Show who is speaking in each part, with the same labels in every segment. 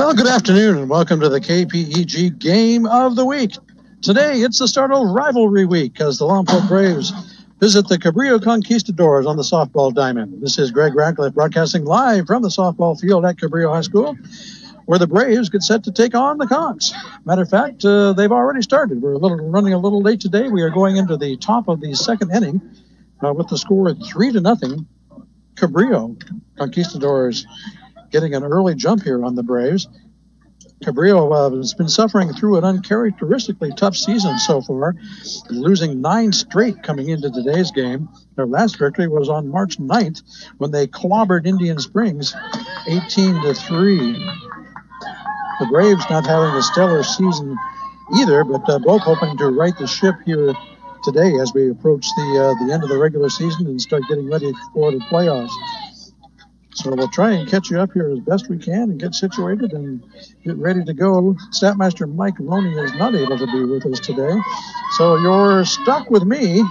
Speaker 1: Well, good afternoon and welcome to the KPEG Game of the Week. Today, it's the start of rivalry week as the Lompoc Braves visit the Cabrillo Conquistadors on the softball diamond. This is Greg Ratcliffe broadcasting live from the softball field at Cabrillo High School, where the Braves get set to take on the Conks. Matter of fact, they've already started. We're running a little late today. We are going into the top of the second inning with the score 3-0. Cabrillo Conquistadors getting an early jump here on the Braves. Cabrillo has been suffering through an uncharacteristically tough season so far, losing 9 straight coming into today's game. Their last victory was on March 9th when they clobbered Indian Springs 18-3. The Braves not having a stellar season either, but both hoping to right the ship here today as we approach the end of the regular season and start getting ready for the playoffs. So we'll try and catch you up here as best we can and get situated and get ready to go. Statmaster Mike Loney is not able to be with us today. So you're stuck with me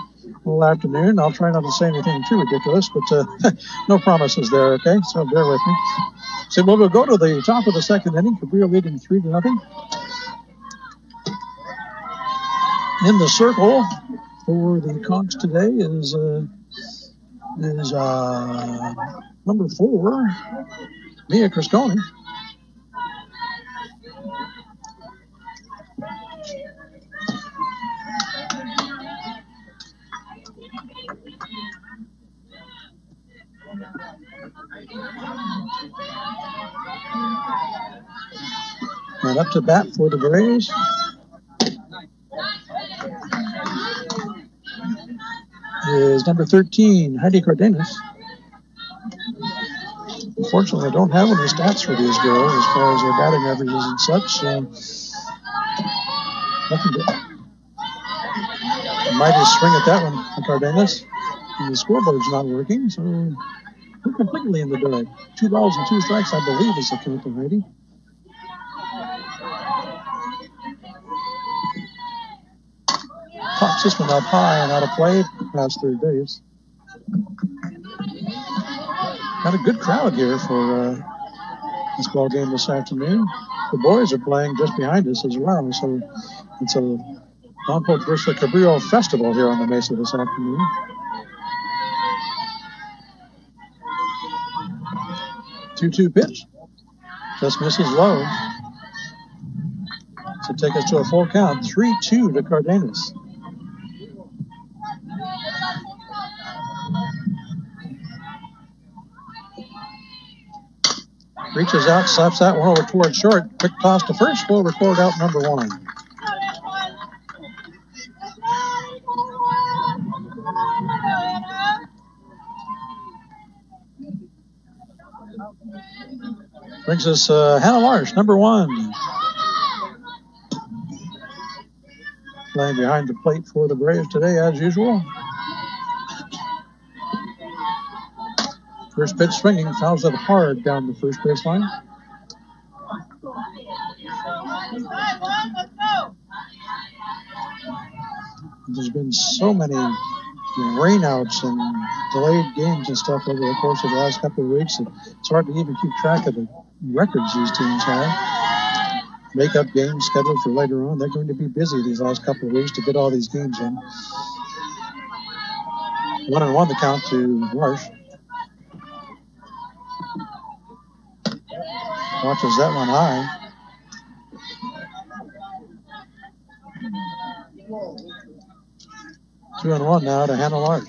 Speaker 1: all afternoon. I'll try not to say anything too ridiculous, but no promises there, okay? So bear with me. So we'll go to the top of the second inning. Cabrillo leading 3-0. In the circle for the Conks today is number 4, Mia Crisconi. And up to bat for the Braves is number 13, Heidi Cardenas. Unfortunately, I don't have any stats for these girls as far as their batting averages and such. So nothing to mighty swing at that one for Cardenas. And the scoreboard's not working, so we're completely in the dark. 2 balls and 2 strikes, I believe, is the count of Heidi. Pops this one up high and out of play past third base. Got a good crowd here for this ball game this afternoon. The boys are playing just behind us as well, so it's a Lompoc versus Cabrillo festival here on the Mesa this afternoon. 2-2 pitch. Just misses low. So take us to a full count. 3-2 to Cardenas. Reaches out, slaps that one over towards short. Quick toss to first. We'll record out number 1. Brings us Hannah Larsh, number 1. Playing behind the plate for the Braves today, as usual. First pitch swinging, fouls it hard down the first baseline. There's been so many rainouts and delayed games and stuff over the course of the last couple of weeks. It's hard to even keep track of the records these teams have. Make-up games scheduled for later on. They're going to be busy these last couple of weeks to get all these games in. 1-1 the count to Larsh. Watches that one high. Two and one now to Hannah Larsh.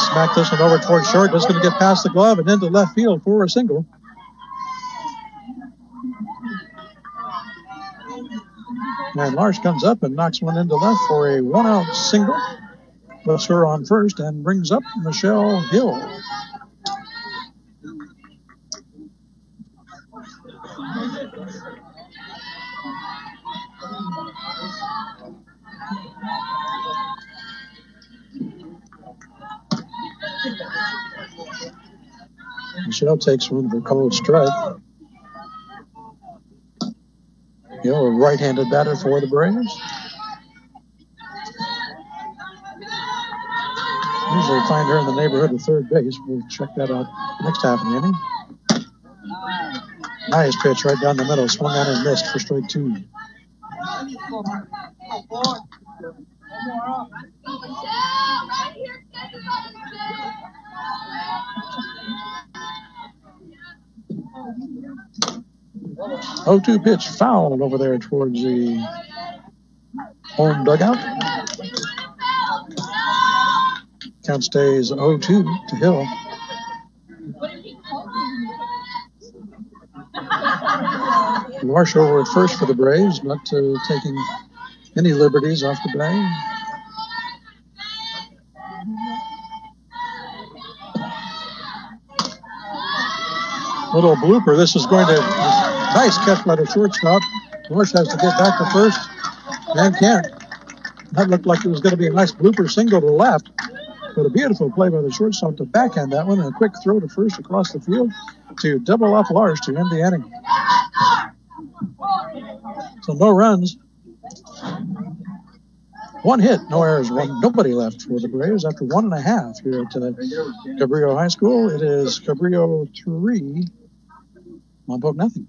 Speaker 1: Smack this one over towards short. Just going to get past the glove and into left field for a single. And Larsh comes up and knocks one into left for a 1-out single. Puts her on first and brings up Michelle Hill. Michelle takes one for cold strike. Hill, a right-handed batter for the Braves. Usually find her in the neighborhood of third base. We'll check that out next half of the inning. Nice pitch right down the middle. Swung on and missed for strike 2. 0-2 pitch fouled over there towards the home dugout. Count stays 0-2 to Hill. Marsh over at first for the Braves, not taking any liberties off the bag. Little blooper. This is going to nice catch by the shortstop. Marsh has to get back to first and can't. That looked like it was going to be a nice blooper single to the left. But a beautiful play by the shortstop to backhand that one, and a quick throw to first across the field to double up Lars to end the inning. So no runs. One hit, no errors, nobody left for the Braves after 1.5 here at Cabrillo High School. It is Cabrillo 3, Lompoc nothing.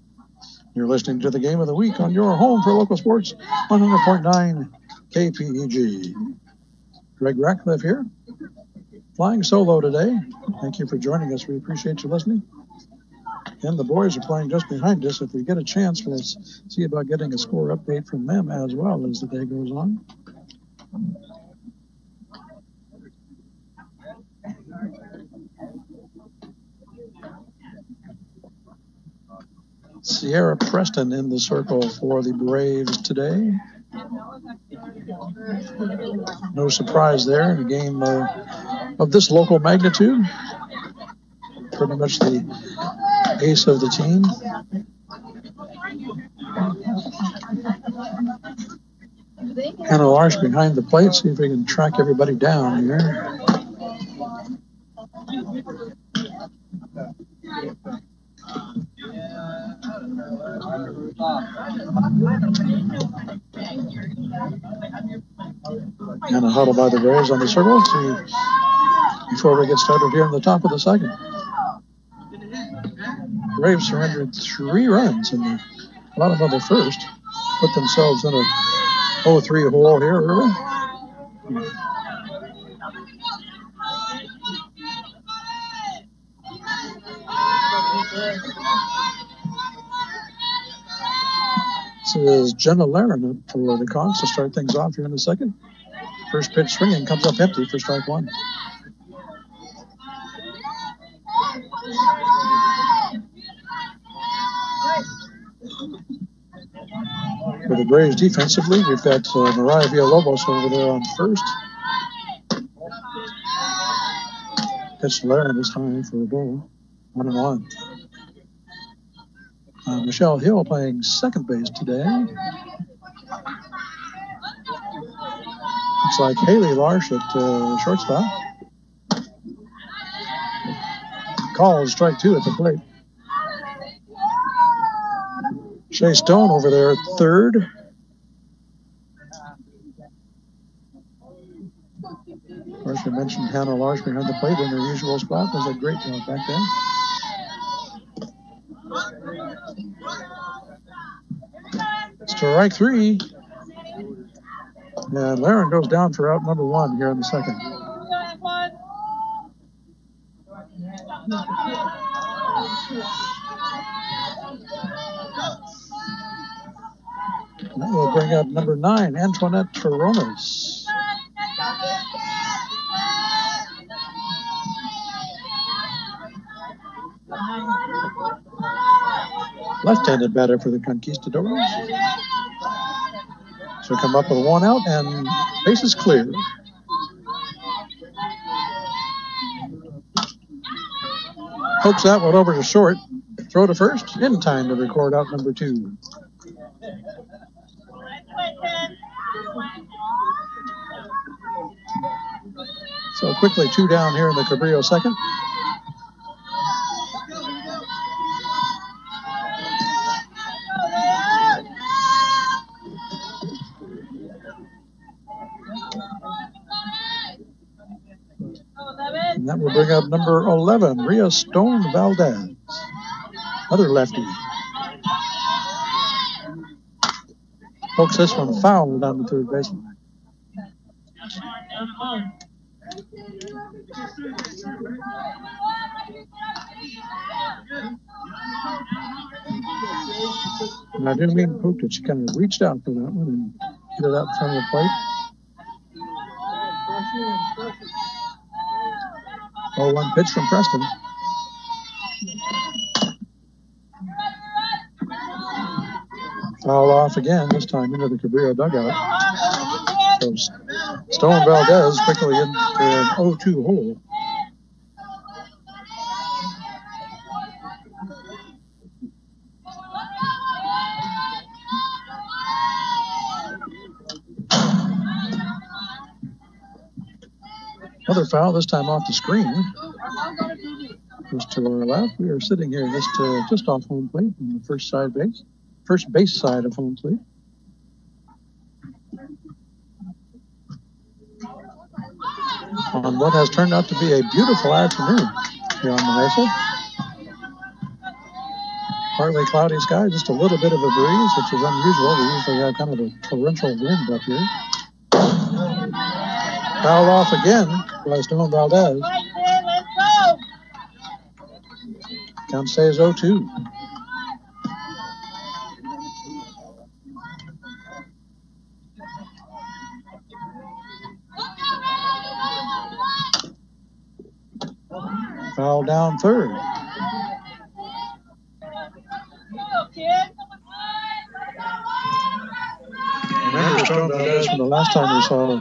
Speaker 1: You're listening to the Game of the Week on your home for local sports, 100.9 KPEG. Greg Ratcliffe here, flying solo today. Thank you for joining us. We appreciate you listening. And the boys are playing just behind us. If we get a chance, we'll see about getting a score update from them as well as the day goes on. Sierra Preston in the circle for the Braves today. No surprise there in a game of this local magnitude. Pretty much the ace of the team. Hannah Larsh behind the plate. See if we can track everybody down here. And a huddle by the Braves on the circle before we get started here in the top of the second. Braves surrendered 3 runs in the bottom of the first. Put themselves in a 0-3 hole here early. This is Jenna Laren up for the Conks to start things off here in the second. First pitch swinging comes up empty for strike 1. For the Braves defensively, we've got Mariah Villalobos over there on first. Pitch to Laren is high for a ball. 1-1. Michelle Hill playing second base today. Looks like Haley Larsh at shortstop. Call strike 2 at the plate. Shay Stone over there at third. Of course, we mentioned Hannah Larsh behind the plate in her usual spot. Does a great job back there. Strike 3. And Laren goes down for out number 1 here in the second. That will bring up number 9, Antoinette Toronas. Left-handed batter for the Conquistadors. So come up with 1 out and bases clear. Pokes that one over to short. Throw to first in time to record out number 2. So quickly 2 down here in the Cabrillo second. bring up number 11, Rhea Stone Valdez. Other lefty. Pokes this one foul down the third baseline. And I didn't mean to poke it. She kind of reached out for that one and hit it out in front of the plate. 0-1 pitch from Preston. Foul off again, this time into the Cabrillo dugout. So Stone Valdez quickly into an 0-2 hole. Another foul, this time off the screen. Just to our left, we are sitting here just off home plate on the first base side of home plate. On what has turned out to be a beautiful afternoon here on the Mesa. Partly cloudy sky, just a little bit of a breeze, which is unusual. We usually have kind of a torrential wind up here. Fouled off again by Stone Valdez. Count stays 0-2. Foul down third. Remember Stone Valdez from the last time we saw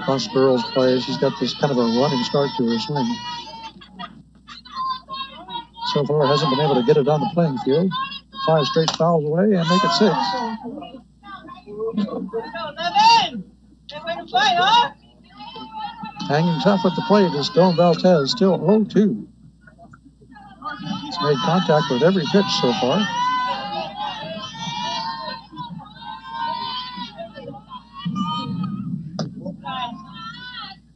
Speaker 1: Los Burrows play. She's got this kind of a running start to her swing. So far hasn't been able to get it on the playing field. 5 straight fouls away and make it 6. Hanging tough at the plate is Stone Valdez, still 0-2. He's made contact with every pitch so far.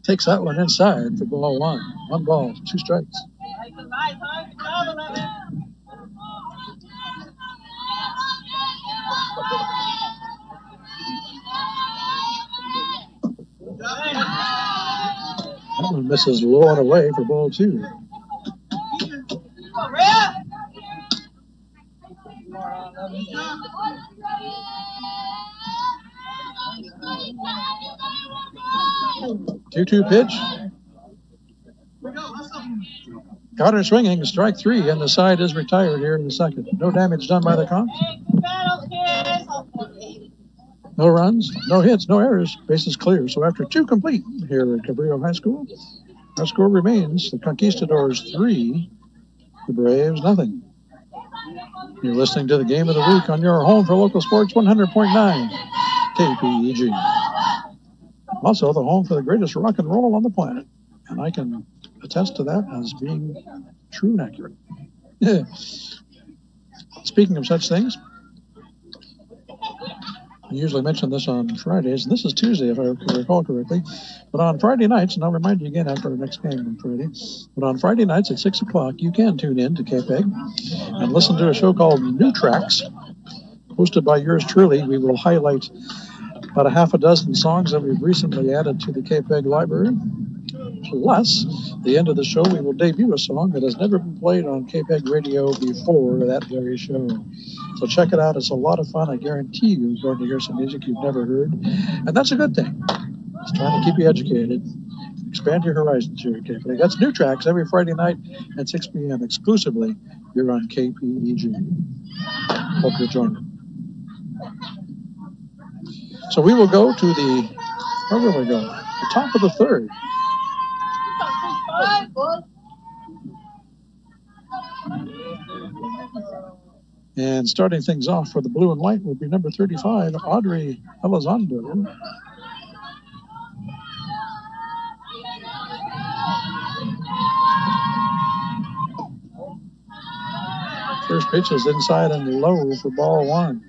Speaker 1: Takes that one inside for ball 1. 1 ball, 2 strikes. That one misses low and away for ball 2. Two-two pitch. Got her swinging, strike 3, and the side is retired here in the second. No damage done by the Conch. No runs, no hits, no errors. Bases clear. So after 2 complete here at Cabrillo High School, our score remains the Conquistadors 3, the Braves nothing. You're listening to the Game of the Week on your home for local sports 100.9 KPEG. Also the home for the greatest rock and roll on the planet. And I can attest to that as being true and accurate. Speaking of such things, I usually mention this on Fridays, and this is Tuesday if I recall correctly. But on Friday nights, and I'll remind you again after our next game on Friday, but on Friday nights at 6 o'clock, you can tune in to KPEG and listen to a show called New Tracks, hosted by yours truly. We will highlight about a half a dozen songs that we've recently added to the KPEG library. Plus, at the end of the show, we will debut a song that has never been played on KPEG radio before that very show. So check it out. It's a lot of fun. I guarantee you're going to hear some music you've never heard. And that's a good thing. It's trying to keep you educated. Expand your horizons here at KPEG. That's New Tracks every Friday night at 6 p.m. exclusively here on KPEG. Hope you'll join me. So we will go to where will we go? The top of the third. And starting things off for the blue and white will be number 35, Audrey Elizondo. First pitch is inside and low for ball 1.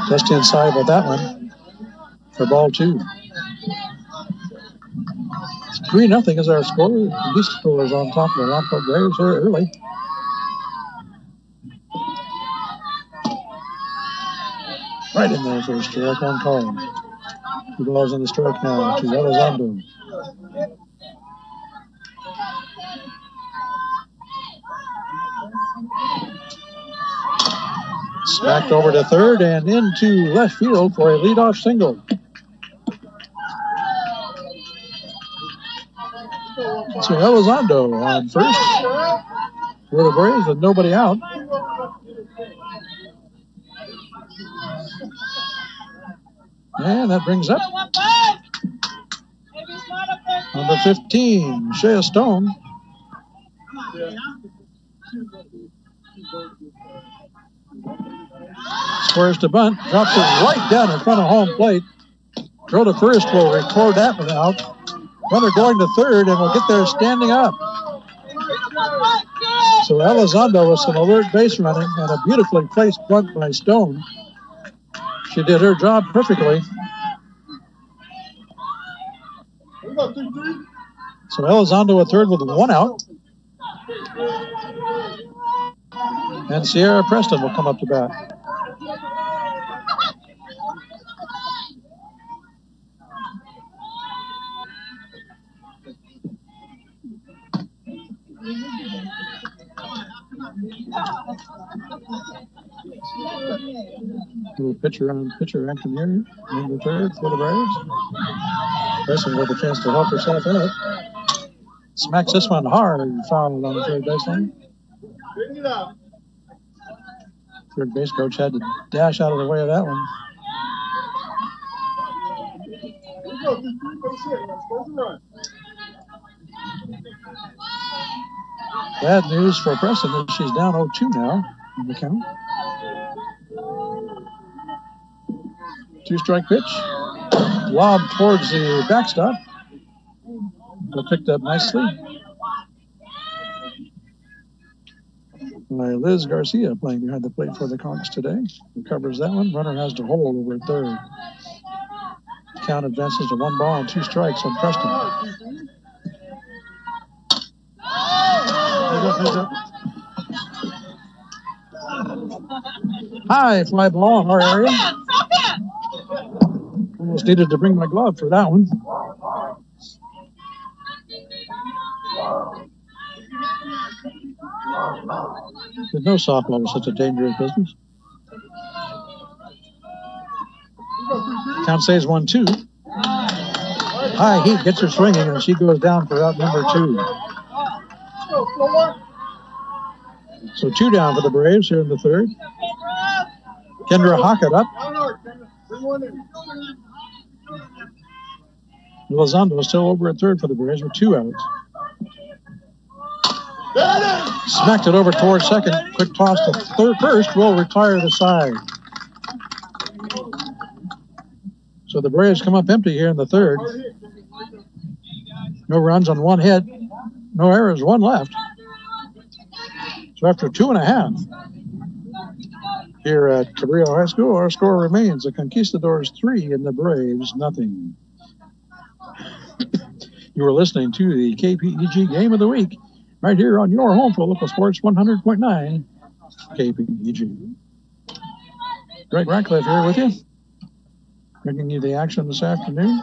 Speaker 1: Just inside with that one for ball 2. 3-0 is our score. The East score is on top of the Lompoc Braves here early. Right in there for a strike on call. 2 balls on the strike now to Elizondo. Smacked over to third and into left field for a leadoff single. So Elizondo on first for the Braves with nobody out. And that brings up number 15, Shea Stone. Squares to bunt, drops it right down in front of home plate. Throw to first, will record that one out. Runner going to third, and will get there standing up. So Elizondo with some alert base running and a beautifully placed bunt by Stone. She did her job perfectly. So Elizondo at third with 1 out. And Sierra Preston will come up to bat. Little pitcher on pitcher action here in the third for the Braves. Preston with a chance to help herself out. Smacks this one hard and fouled on the third baseline. Third base coach had to dash out of the way of that one. Bad news for Preston is she's down 0-2 now in the count. 2-strike pitch. Lob towards the backstop. But picked up nicely by Liz Garcia, playing behind the plate for the Conks today. Recovers that one. Runner has to hold over at third. Count advances to 1 ball and 2 strikes on Preston. High fly ball in our area. Almost needed to bring my glove for that one. Didn't know softball was such a dangerous business. Count stays 1-2. High heat gets her swinging, and she goes down for out number 2. So 2 down for the Braves here in the third. Kendra Hockett up. Elizondo still over at third for the Braves with 2 outs. Smacked it over towards second. Quick toss to first will retire the side. So the Braves come up empty here in the third. No runs on 1 hit. No errors, 1 left. So after 2.5 here at Cabrillo High School, our score remains the Conquistadors 3 and the Braves nothing. You are listening to the KPEG Game of the Week right here on your home for local sports 100.9 KPEG. Greg Ratcliffe here with you, bringing you the action this afternoon.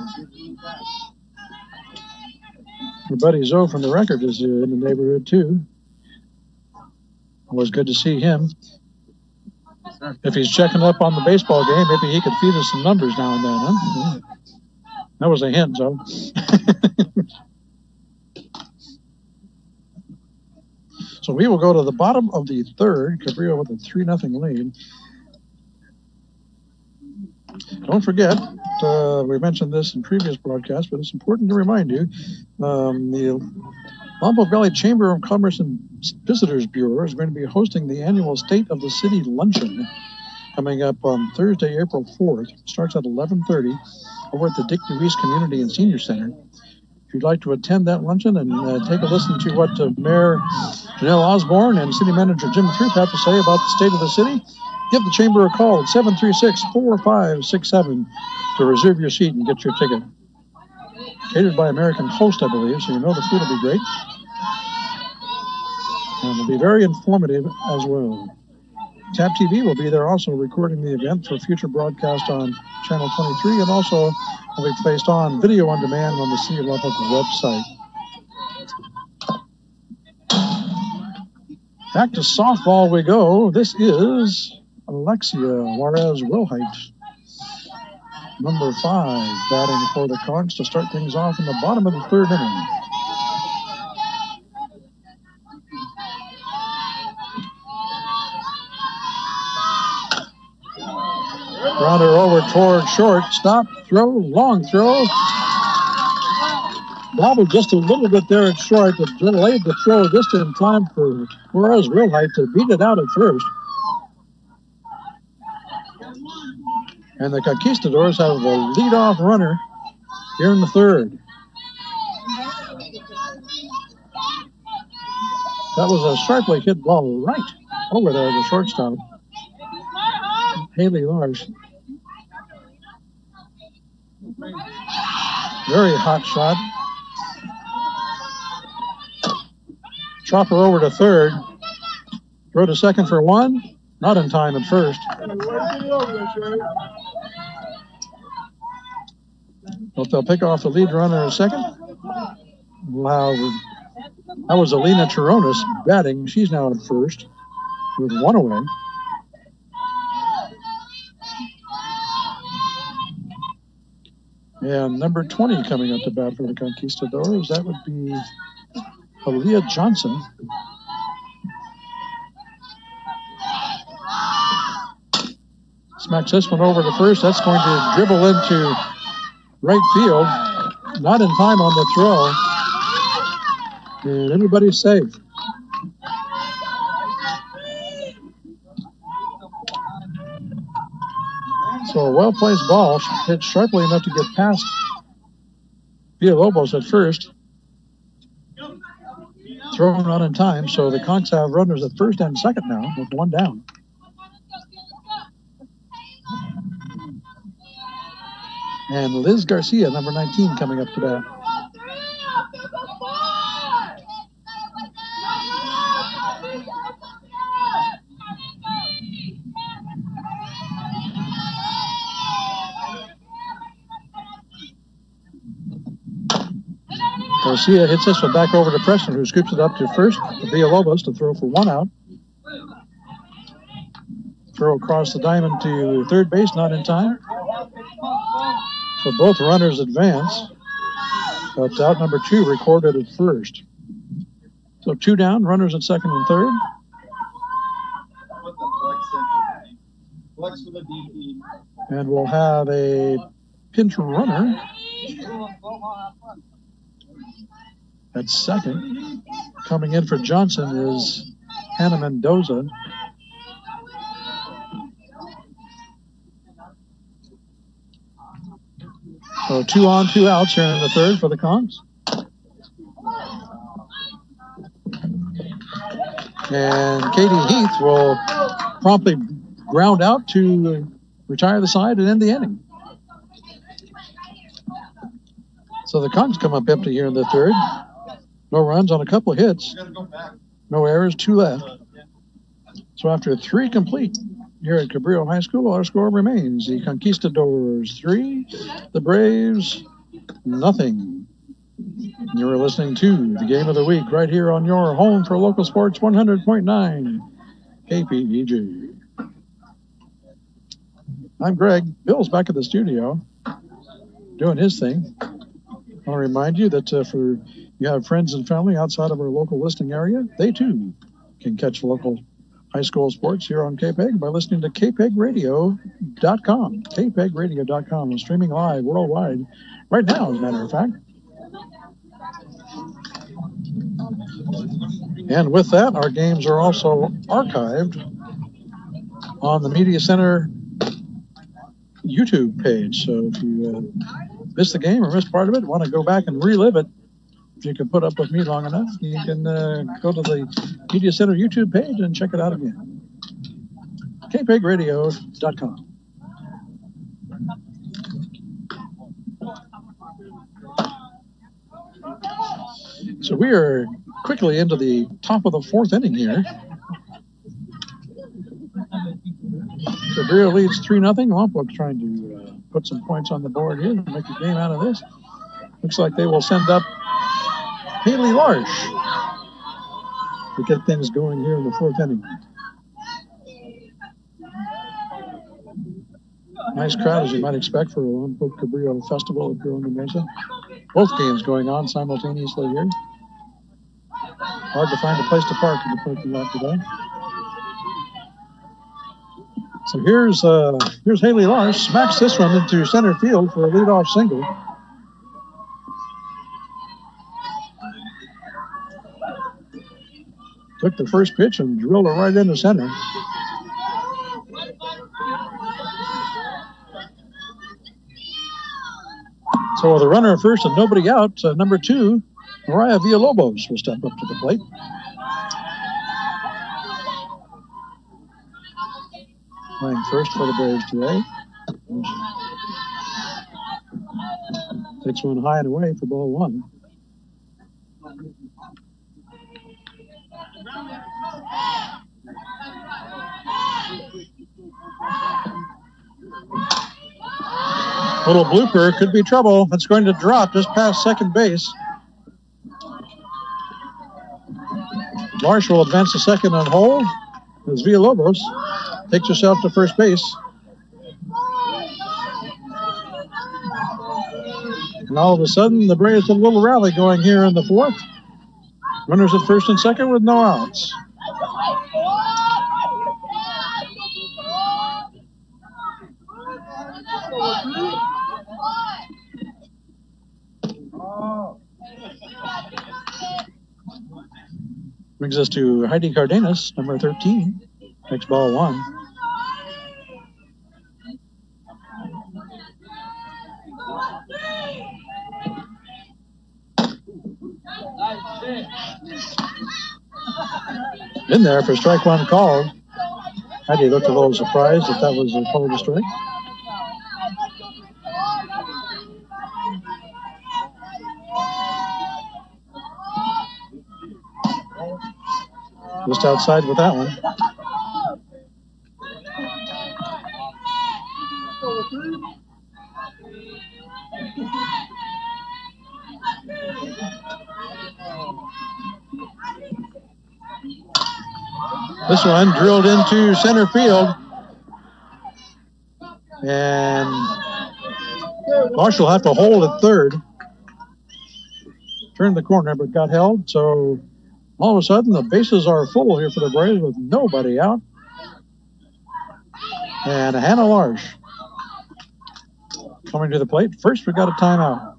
Speaker 1: Your buddy Zoe from the Record is in the neighborhood too. Always good to see him. If he's checking up on the baseball game, maybe he could feed us some numbers now and then, huh? That was a hint, Zoe. So we will go to the bottom of the third. Cabrillo with a 3-0 lead. Don't forget, we mentioned this in previous broadcasts, but it's important to remind you, the Lompoc Valley Chamber of Commerce and Visitors Bureau is going to be hosting the annual State of the City Luncheon coming up on Thursday, April 4th. It starts at 11:30 over at the Dick DeWeese Community and Senior Center. If you'd like to attend that luncheon and take a listen to what Mayor Janelle Osborne and City Manager Jim Throop have to say about the state of the city, Give the chamber a call at 736-4567 to reserve your seat and get your ticket. Catered by American Host, I believe, so you know the food will be great. And it'll be very informative as well. TAP TV will be there also recording the event for future broadcast on Channel 23, and also will be placed on video on demand on the City of Lompoc website. Back to softball we go. This is Alexia Juarez-Wilhite, number 5, batting for the Conks to start things off in the bottom of the 3rd inning. Grounder over toward short. Stop, throw, long throw. Bobbled just a little bit there at short, but delayed the throw just in time for Juarez-Wilhite to beat it out at first. And the Conquistadors have the leadoff runner here in the 3rd. That was a sharply hit ball right over there to shortstop, Haley Lars. Very hot shot. Chopper over to 3rd. Throw to 2nd for 1. Not in time at first. But they'll pick off the lead runner in 2nd. Wow. That was Alina Chironis batting. She's now at 1st with 1 away. And number 20 coming up to bat for the Conquistadors. That would be Aaliyah Johnson. Smacks this one over to 1st. That's going to dribble into right field. Not in time on the throw. And everybody's safe. So a well-placed ball hit sharply enough to get past Villalobos at first. Thrown not in time, so the Conks have runners at 1st and 2nd now with 1 down. And Liz Garcia, number 19, coming up to bat. Garcia hits this one back over to Preston, who scoops it up to 1st. To Villalobos to throw for 1 out. Throw across the diamond to 3rd base, not in time. So both runners advance. But out number 2 recorded at 1st. So 2 down, runners at 2nd and 3rd. And we'll have a pinch runner at 2nd. Coming in for Johnson is Hannah Mendoza. So 2 on, 2 outs here in the 3rd for the Conks. And Katie Heath will promptly ground out to retire the side and end the inning. So the Conks come up empty here in the 3rd. No runs on a couple of hits. No errors, 2 left. So after 3 complete here at Cabrillo High School, our score remains the Conquistadors 3, the Braves nothing. You're listening to the Game of the Week right here on your home for local sports 100.9 KPEG. I'm Greg. Bill's back at the studio doing his thing. I want to remind you that for you have friends and family outside of our local listening area, they too can catch local high school sports here on KPEG by listening to KPEGradio.com. KPEGradio.com is streaming live worldwide right now, as a matter of fact. And with that, our games are also archived on the Media Center YouTube page. So if you missed the game or missed part of it, want to go back and relive it, if you can put up with me long enough, you can go to the Media Center YouTube page and check it out again. KPEGradio.com. So we are quickly into the top of the fourth inning here. Cabrillo leads 3-0. Lompoc's trying to put some points on the board here and make a game out of this. Looks like they will send up Haley Larsh to get things going here in the fourth inning. Nice crowd, as you might expect, for a Lompoc Cabrillo festival up here on the Mesa. Both games going on simultaneously here. Hard to find a place to park in the parking lot today. So here's Haley Larsh, smacks this one into center field for a leadoff single. Took the first pitch and drilled it right into center. So with a runner at first and nobody out, number 2, Mariah Villalobos will step up to the plate. Playing first for the Braves today. Takes one high and away for ball 1. Little blooper, could be trouble. It's going to drop just past second base. Larsh will advance to second on hold as Villalobos takes herself to first base. And all of a sudden, the Braves have a little rally going here in the fourth. Runners at first and second with no outs. Brings us to Heidi Cardenas, number 13. Next ball 1. In there for strike 1 called. Heidi looked a little surprised that that was a call to strike. Just outside with that one. This one drilled into center field. And Larsh will have to hold at third. Turned the corner, but got held. So all of a sudden, the bases are full here for the Braves with nobody out. And Hannah Larsh coming to the plate. First, we got a timeout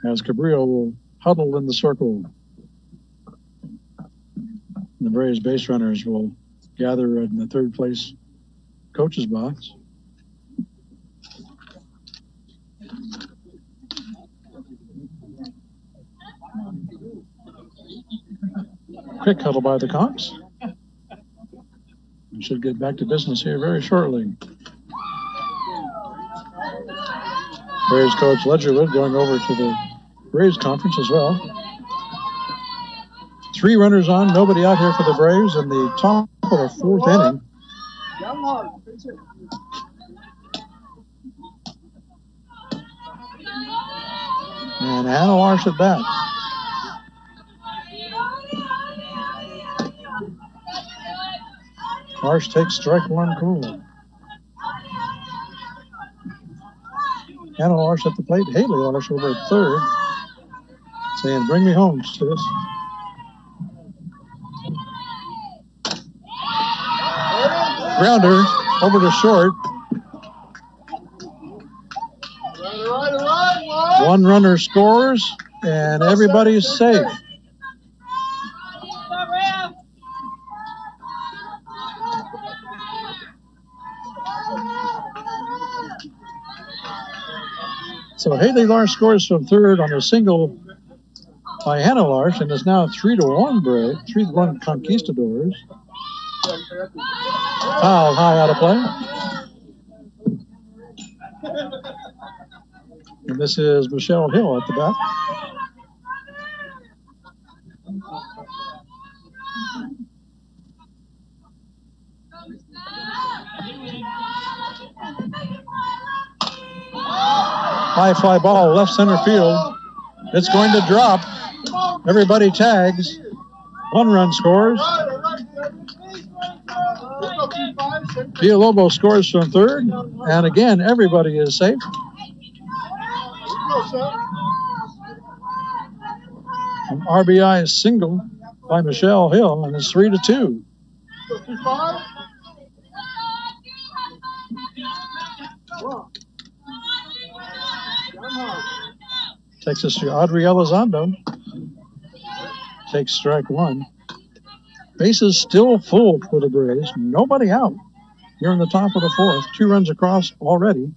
Speaker 1: as Cabrillo will huddle in the circle. The Braves base runners will gather in the third place coach's box. Quick huddle by the Conks. We should get back to business here very shortly. Braves coach Ledgerwood going over to the Braves conference as well. 3 runners on, nobody out here for the Braves in the top of the fourth inning. And Hannah Larsh at bat. Larsh takes strike 1 cool. Hannah Larsh at the plate. Haley Larsh over at third, saying, "Bring me home, sis." Grounder over to short. 1 runner scores, and everybody's safe. So Haley Larsh scores from third on a single by Hannah Larsh, and is now 3-1 Brave, 3-1 Conquistadors. Foul high out of play. And this is Michelle Hill at the bat. High fly ball, left center field. It's going to drop. Everybody tags. 1 run scores. Villalobos scores from third. And again, everybody is safe. An RBI single by Michelle Hill, and it's 3-2. Takes us to Audrey Elizondo. Takes strike 1. Bases still full for the Braves. Nobody out here in the top of the 4th. 2 runs across already.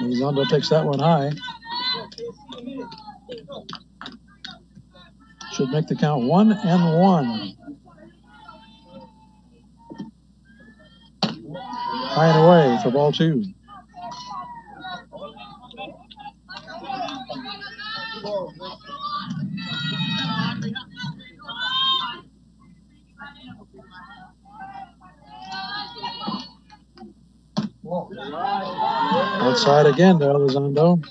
Speaker 1: Elizondo takes that one high. Should make the count 1-1. High and away for ball 2. Outside again to Elizondo.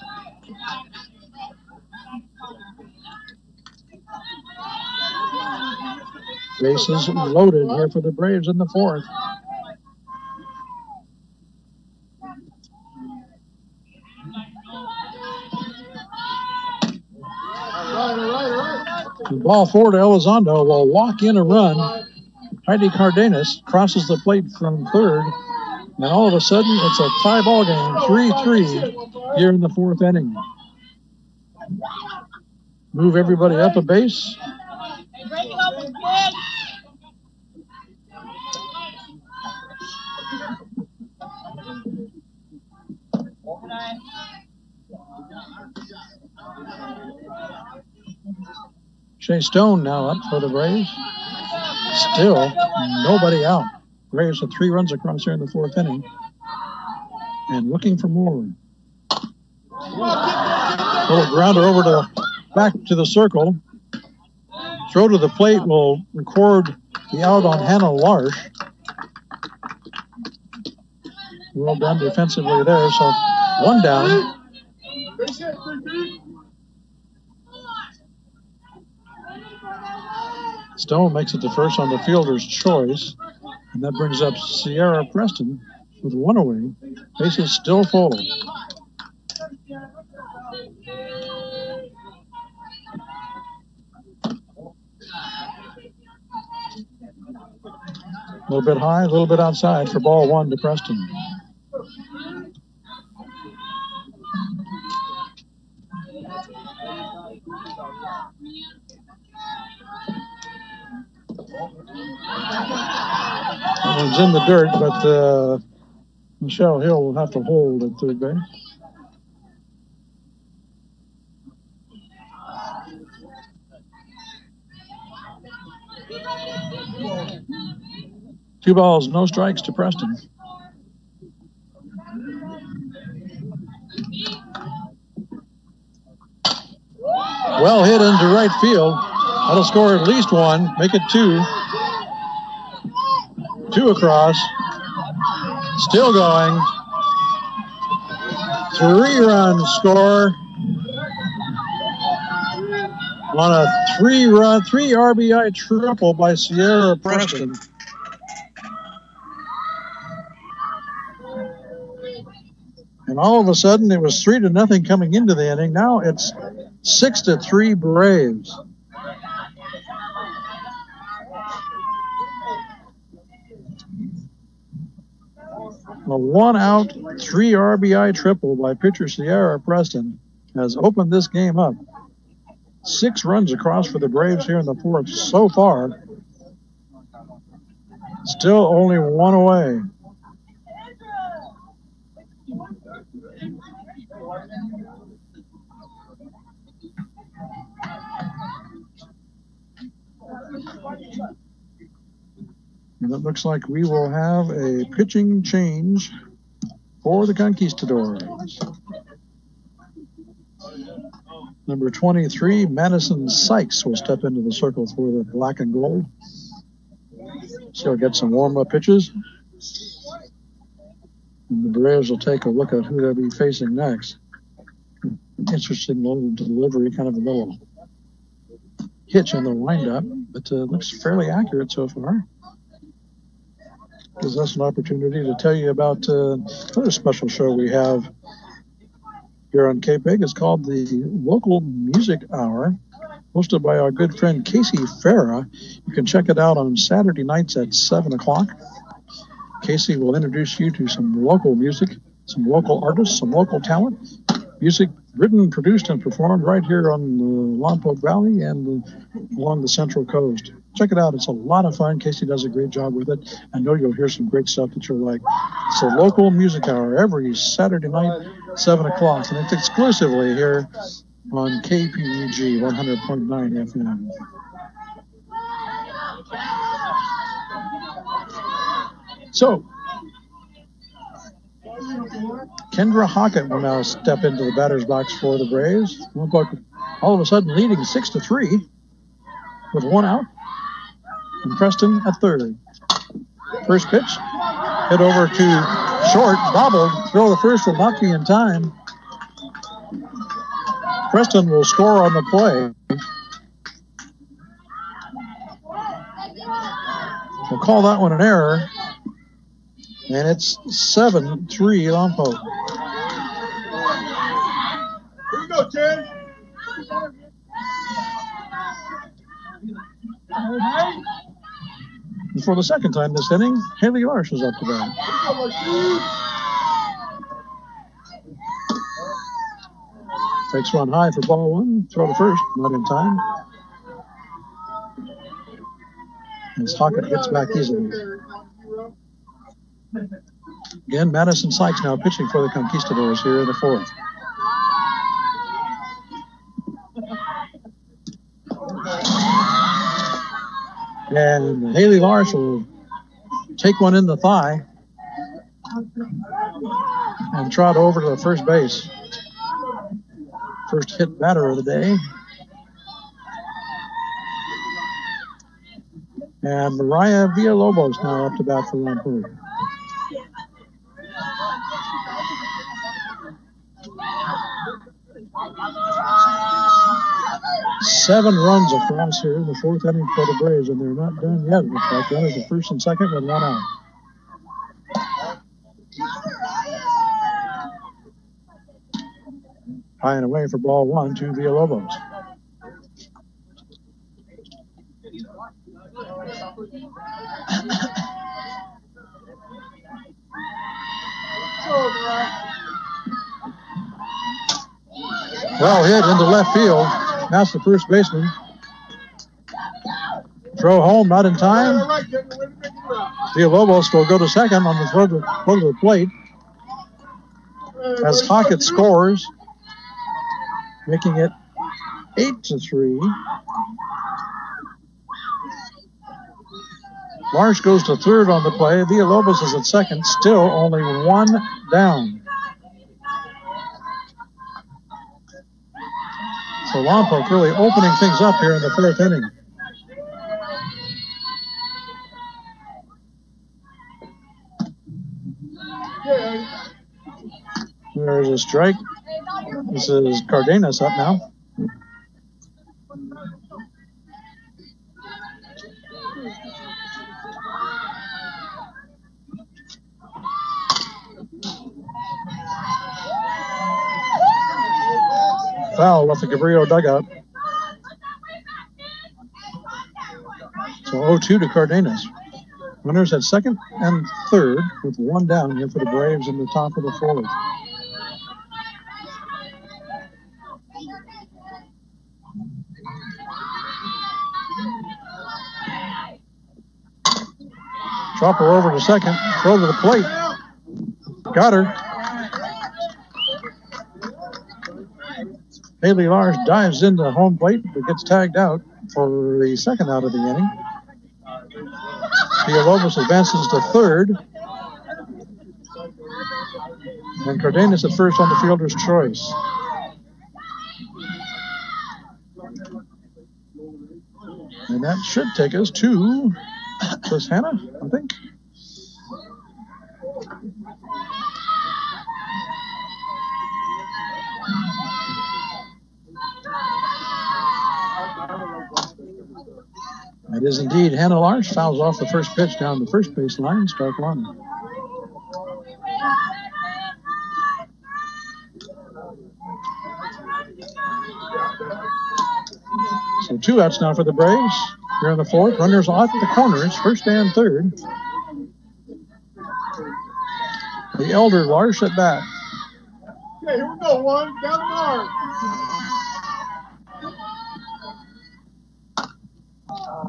Speaker 1: Bases loaded here for the Braves in the 4th. The ball 4 to Elizondo will walk in a run. Heidi Cardenas crosses the plate from third. And all of a sudden, it's a tie-ball game, 3-3 here in the 4th inning. Move everybody up a base. Shea Stone now up for the Braves. Still nobody out. Braves with 3 runs across here in the 4th inning. And looking for more. Little grounder over to back to the circle. Throw to the plate will record the out on Hannah Larsh. Well done defensively there. So 1 down. Stone makes it to first on the fielder's choice. And that brings up Sierra Preston with 1 away. Bases still full. A little bit high, a little bit outside for ball 1 to Preston. That one's in the dirt, but Michelle Hill will have to hold at third base. Two balls, no strikes to Preston. Well hit into right field. That'll score at least 1, make it 2. 2 across. Still going. 3-run score on a 3 RBI triple by Sierra Preston. And all of a sudden, it was 3-0 coming into the inning. Now it's 6-3 Braves. A 1-out, 3 RBI triple by pitcher Sierra Preston has opened this game up. 6 runs across for the Braves here in the 4th so far. Still only 1 away. And it looks like we will have a pitching change for the Conquistadors. Number 23, Madison Sykes, will step into the circle for the black and gold. So he'll get some warm-up pitches. And the Braves will take a look at who they'll be facing next. Interesting little delivery, kind of a little hitch on the windup, but looks fairly accurate so far. Gives us an opportunity to tell you about another special show we have here on KPEG. It's called the Local Music Hour, hosted by our good friend Casey Farah. You can check it out on Saturday nights at 7 o'clock. Casey will introduce you to some local music, some local artists, some local talent. Music written, produced, and performed right here on the Lompoc Valley and along the Central Coast. Check it out. It's a lot of fun. Casey does a great job with it. I know you'll hear some great stuff that you'll like. It's a Local Music Hour every Saturday night, 7 o'clock. And it's exclusively here on KPEG 100.9 FM. So, Kendra Hockett will now step into the batter's box for the Braves. Lompoc all of a sudden leading 6-3 with one out. And Preston at third. First pitch, hit over to short, bobbled. Throw the first will not be in time. Preston will score on the play. We'll call that one an error. And it's 7-3 Lompoc.
Speaker 2: Here we go, Ted.
Speaker 1: And for the second time this inning, Haley Larsh is up to bat. Takes one high for ball one. Throw to first, not in time. As Hockett gets back easily. Again, Madison Sykes now pitching for the Conquistadors here in the fourth. And Haley Larsh will take one in the thigh and trot over to the first base. First hit batter of the day. And Mariah Villalobos now up to bat for Lompoc. Seven runs across here in the fourth inning for the Braves, and they're not done yet. Looks like runners at first and second with one out. High and away for ball one to Villalobos. Well hit into left field. That's the first baseman. Throw home, not in time. Villalobos will go to second on the throw to the plate as Hockett scores, making it 8-3. Larsh goes to third on the play. Villalobos is at second, still only one down. So Lompoc really opening things up here in the fourth inning. There's a strike. This is Cardenas up now. Foul off the Cabrillo dugout. So 0-2 to Cardenas. Runners at second and third with one down here for the Braves in the top of the fourth. Chopper over to second. Throw to the plate. Got her. Haley Larsh dives into home plate but gets tagged out for the second out of the inning. Villalobos advances to third. And Cardenas at first on the fielder's choice. And that should take us to Chris Hanna, I think. It is indeed Hannah Larch. Fouls off the first pitch down the first base line. Strike one. So 2 outs now for the Braves. Here in the fourth. Runners off at the corners, first and third. The elder Larch at bat.
Speaker 2: Okay, here we go. One down the mark.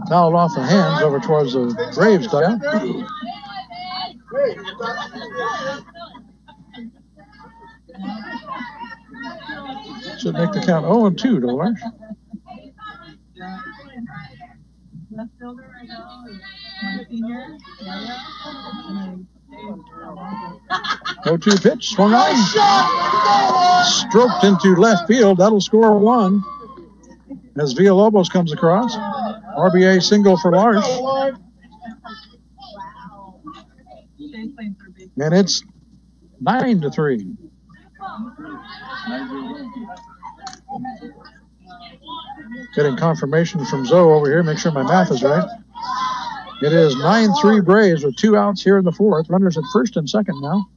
Speaker 1: Fouled off the hands over towards the Braves dugout. Should make the count 0-2 to Larch. 0-2 pitch, swung on. Stroked into left field. That'll score 1 as Villalobos comes across. RBA single for Larch. And it's 9-3. Getting confirmation from Zoe over here. Make sure my math is right. It is 9-3 Braves with 2 outs here in the fourth. Runners at first and second now.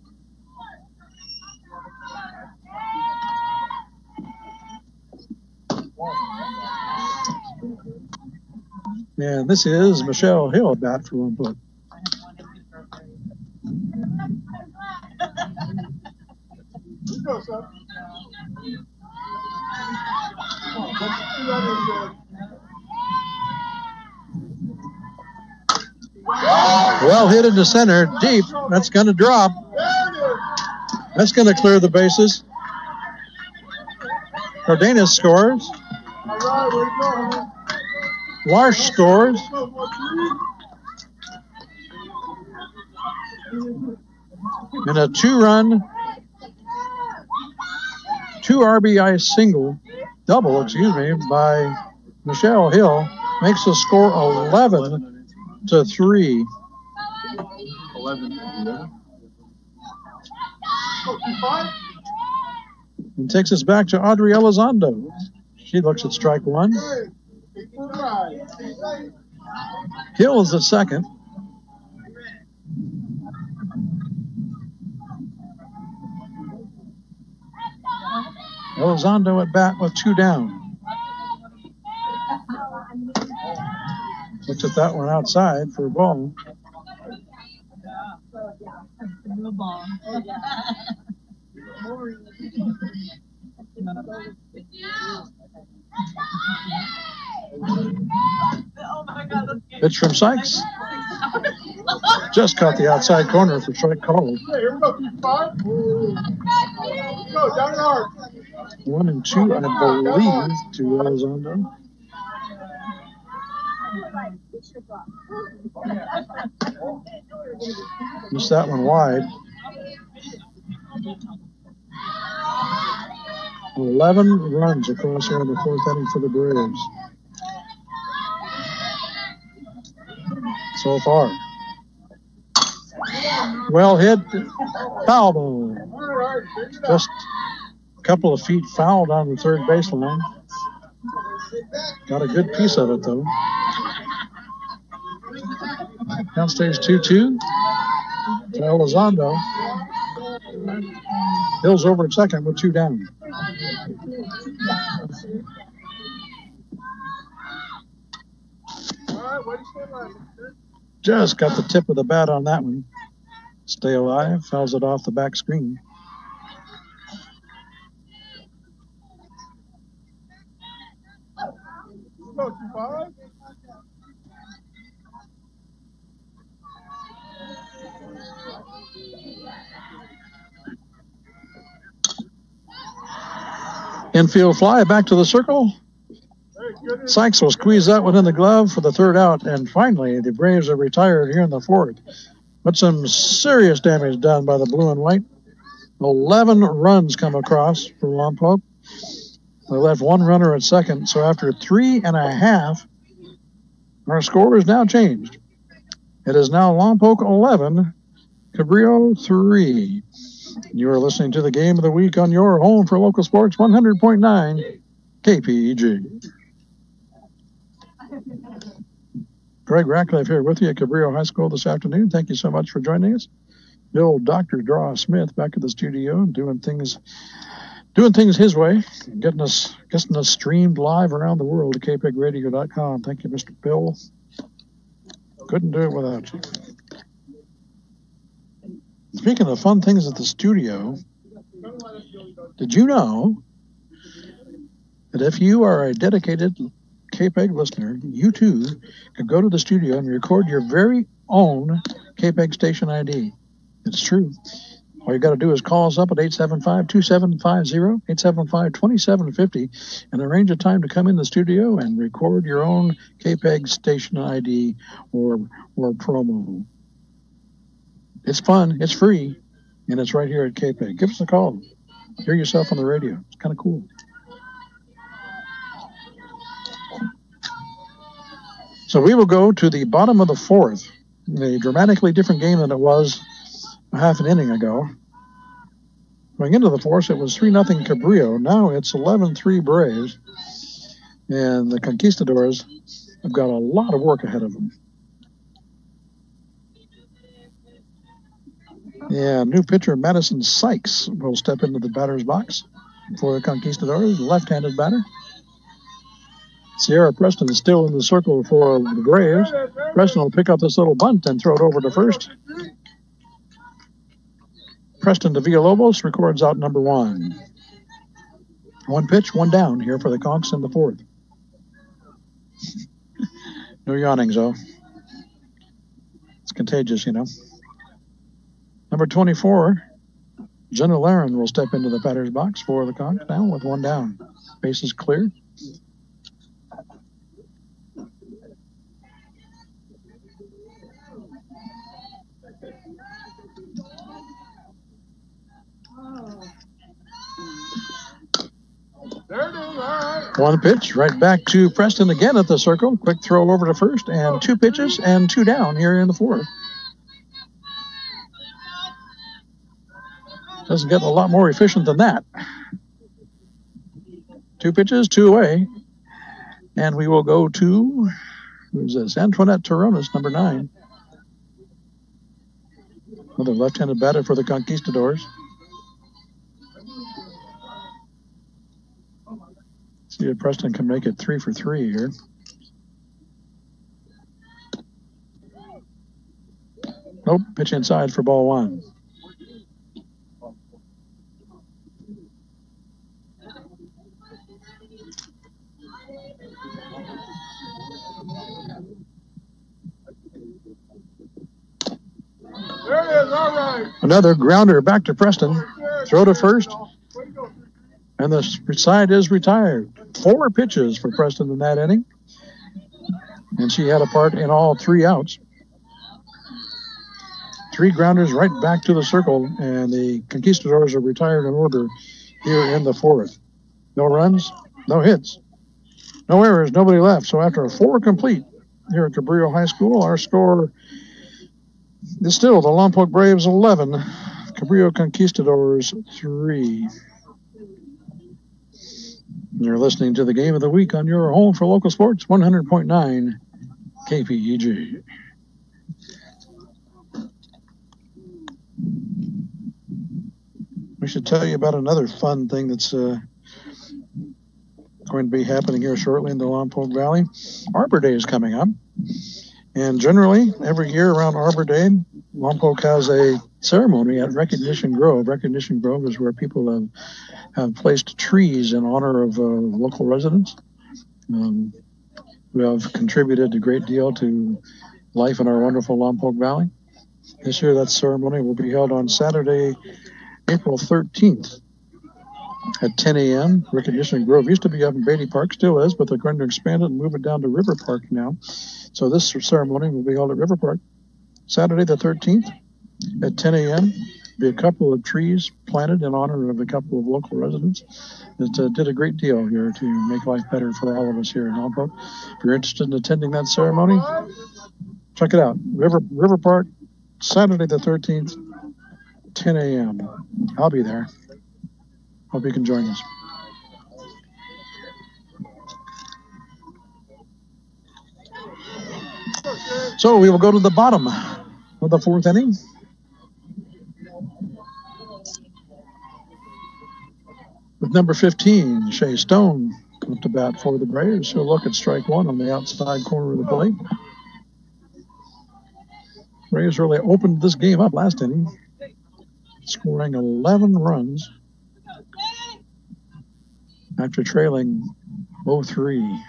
Speaker 1: And this is Michelle Hill at bat for Lompoc. Well hit into center, deep. That's going to drop. That's going to clear the bases. Cardenas scores. Larch scores. And a 2 RBI single, double, by Michelle Hill makes the score 11-3.
Speaker 2: 11.
Speaker 1: And takes us back to Audrey Elizondo. She looks at strike 1. Hill is at second. Elizondo at bat with 2 down. Looks at that one outside for a ball. Pitch from Sykes. Just caught the outside corner for strike called.
Speaker 2: Here we go, 5. Go, down the arc.
Speaker 1: 1 and 2, I believe, to Elizondo. Missed that one wide. 11 runs across here in the fourth inning for the Braves. So far. Well hit, foul ball. Just a couple of feet fouled on the third baseline. Got a good piece of it though. Count stays 2-2 to Elizondo. Hill's over at second with 2 down. Just got the tip of the bat on that one. Stay alive, fouls it off the back screen. Infield fly back to the circle. Sykes will squeeze that one in the glove for the third out, and finally the Braves are retired here in the fourth. But some serious damage done by the blue and white. 11 runs come across for Lompoc. They left one runner at second, so after 3.5, our score is now changed. It is now Lompoc 11, Cabrillo 3. You are listening to the Game of the Week on your home for local sports, 100.9 KPEG. Greg Ratcliffe here with you at Cabrillo High School this afternoon. Thank you so much for joining us. Bill Dr. Draw Smith back at the studio doing things his way, getting us streamed live around the world at kpegradio.com. Thank you, Mr. Bill. Couldn't do it without you. Speaking of fun things at the studio, did you know that if you are a dedicated KPEG listener, you too could go to the studio and record your very own KPEG station ID? It's true. All you got to do is call us up at 875-2750, 875-2750, and arrange a time to come in the studio and record your own KPEG station ID or promo. It's fun, it's free, and it's right here at KPEG. Give us a call. Hear yourself on the radio. It's kind of cool. So we will go to the bottom of the fourth, a dramatically different game than it was a half an inning ago. Going into the fourth, it was 3-0 Cabrillo. Now it's 11-3 Braves. And the Conquistadors have got a lot of work ahead of them. Yeah, new pitcher Madison Sykes will step into the batter's box for the Conquistadors, left-handed batter. Sierra Preston is still in the circle for the Braves. Preston will pick up this little bunt and throw it over to first. Preston to Villalobos records out number one. One pitch, one down here for the Conks in the fourth. No yawnings, though. It's contagious, you know. Number 24, Jenna Laren will step into the batter's box for the Conks now with one down. Bases cleared. One pitch, right back to Preston again at the circle. Quick throw over to first, and two pitches and two down here in the fourth. Doesn't get a lot more efficient than that. Two pitches, two away. And we will go to, who's this? Antoinette Toronis, number 9. Another left-handed batter for the Conquistadors. See if Preston can make it 3 for 3 here. Nope, pitch inside for ball one.
Speaker 2: There it is, all right.
Speaker 1: Another grounder back to Preston. Throw to first. And the side is retired. 4 pitches for Preston in that inning. And she had a part in all 3 outs. 3 grounders right back to the circle. And the Conquistadors are retired in order here in the fourth. No runs, no hits, no errors, nobody left. So after a 4 complete here at Cabrillo High School, our score is still the Lompoc Braves 11, Cabrillo Conquistadors 3. You're listening to the Game of the Week on your home for local sports, 100.9 KPEG. We should tell you about another fun thing that's going to be happening here shortly in the Lompoc Valley. Arbor Day is coming up. And generally, every year around Arbor Day, Lompoc has a ceremony at Recognition Grove. Recognition Grove is where people have placed trees in honor of local residents who have contributed a great deal to life in our wonderful Lompoc Valley. This year, that ceremony will be held on Saturday, April 13th at 10 a.m. Recognition Grove used to be up in Beatty Park, still is, but they're going to expand it and move it down to River Park now. So this ceremony will be held at River Park Saturday the 13th at 10 a.m. Be a couple of trees planted in honor of a couple of local residents that did a great deal here to make life better for all of us here in Lompoc. If you're interested in attending that ceremony, check it out. River Park, Saturday the 13th, 10 a.m. I'll be there. Hope you can join us. So we will go to the bottom of the fourth inning. With number 15, Shea Stone up to bat for the Braves. He'll look at strike one on the outside corner of the plate. Braves really opened this game up last inning, scoring 11 runs after trailing 0-3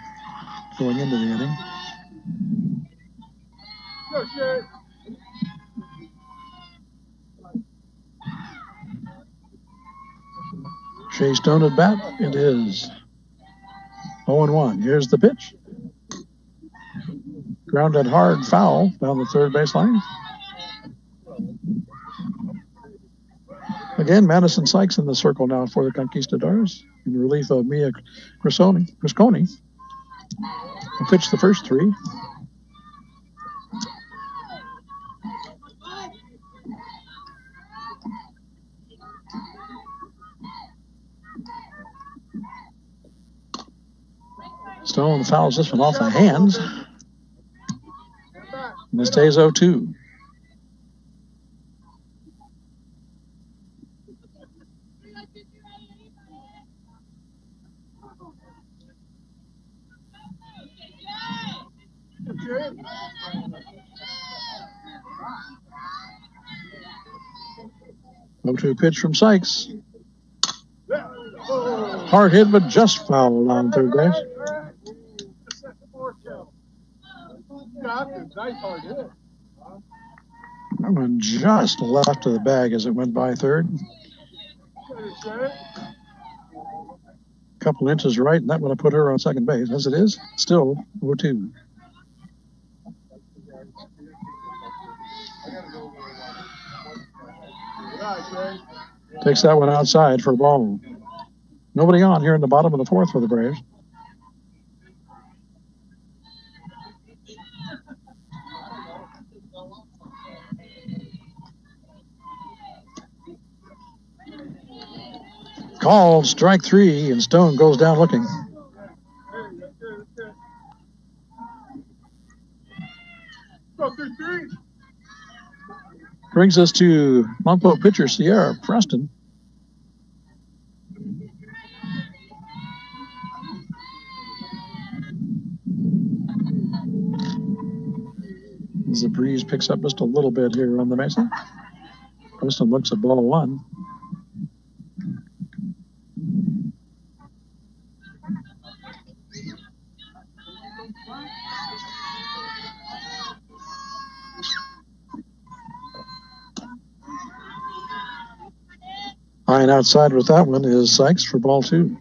Speaker 1: going into the inning. Shea Stone at bat. It is 0-1. Here's the pitch. Grounded hard, foul down the third baseline. Again, Madison Sykes in the circle now for the Conquistadors in relief of Mia Crisconi. Will pitch the first three. Stone fouls this one off the hands. And it stays 0-2. To pitch from Sykes. Hard hit, but just fouled on third base. That one just left of the bag as it went by third. A couple inches right, and that would have put her on second base. As it is, still 0-2. Takes that one outside for a ball. Nobody on here in the bottom of the fourth for the Braves. Called strike three, and Stone goes down looking. Brings us to Lompoc pitcher Sierra Preston. As the breeze picks up just a little bit here on the mesa. Preston looks at ball one. High and outside with that one is Sykes for ball two.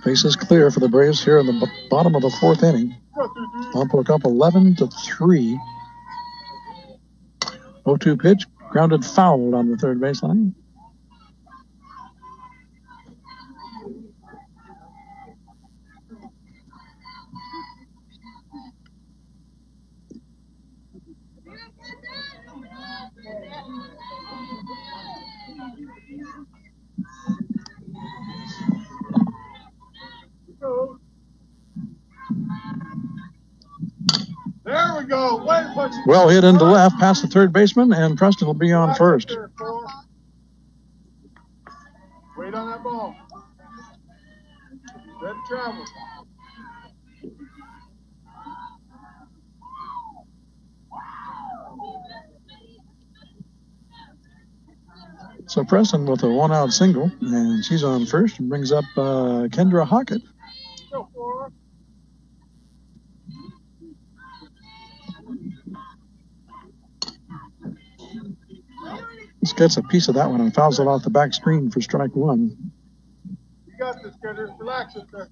Speaker 1: Base is clear for the Braves here in the bottom of the fourth inning. Lompoc up 11-3. 0-2 pitch, grounded foul on the third baseline.
Speaker 2: There we go.
Speaker 1: Well hit into left, past the third baseman, and Preston will be on first.
Speaker 2: Wait on that ball. Let it travel.
Speaker 1: So Preston with a one-out single, and she's on first and brings up Kendra Hockett.
Speaker 2: Go for her.
Speaker 1: Just gets a piece of that one and fouls it off the back screen for strike one.
Speaker 2: You got this, Gunner. Relax it there.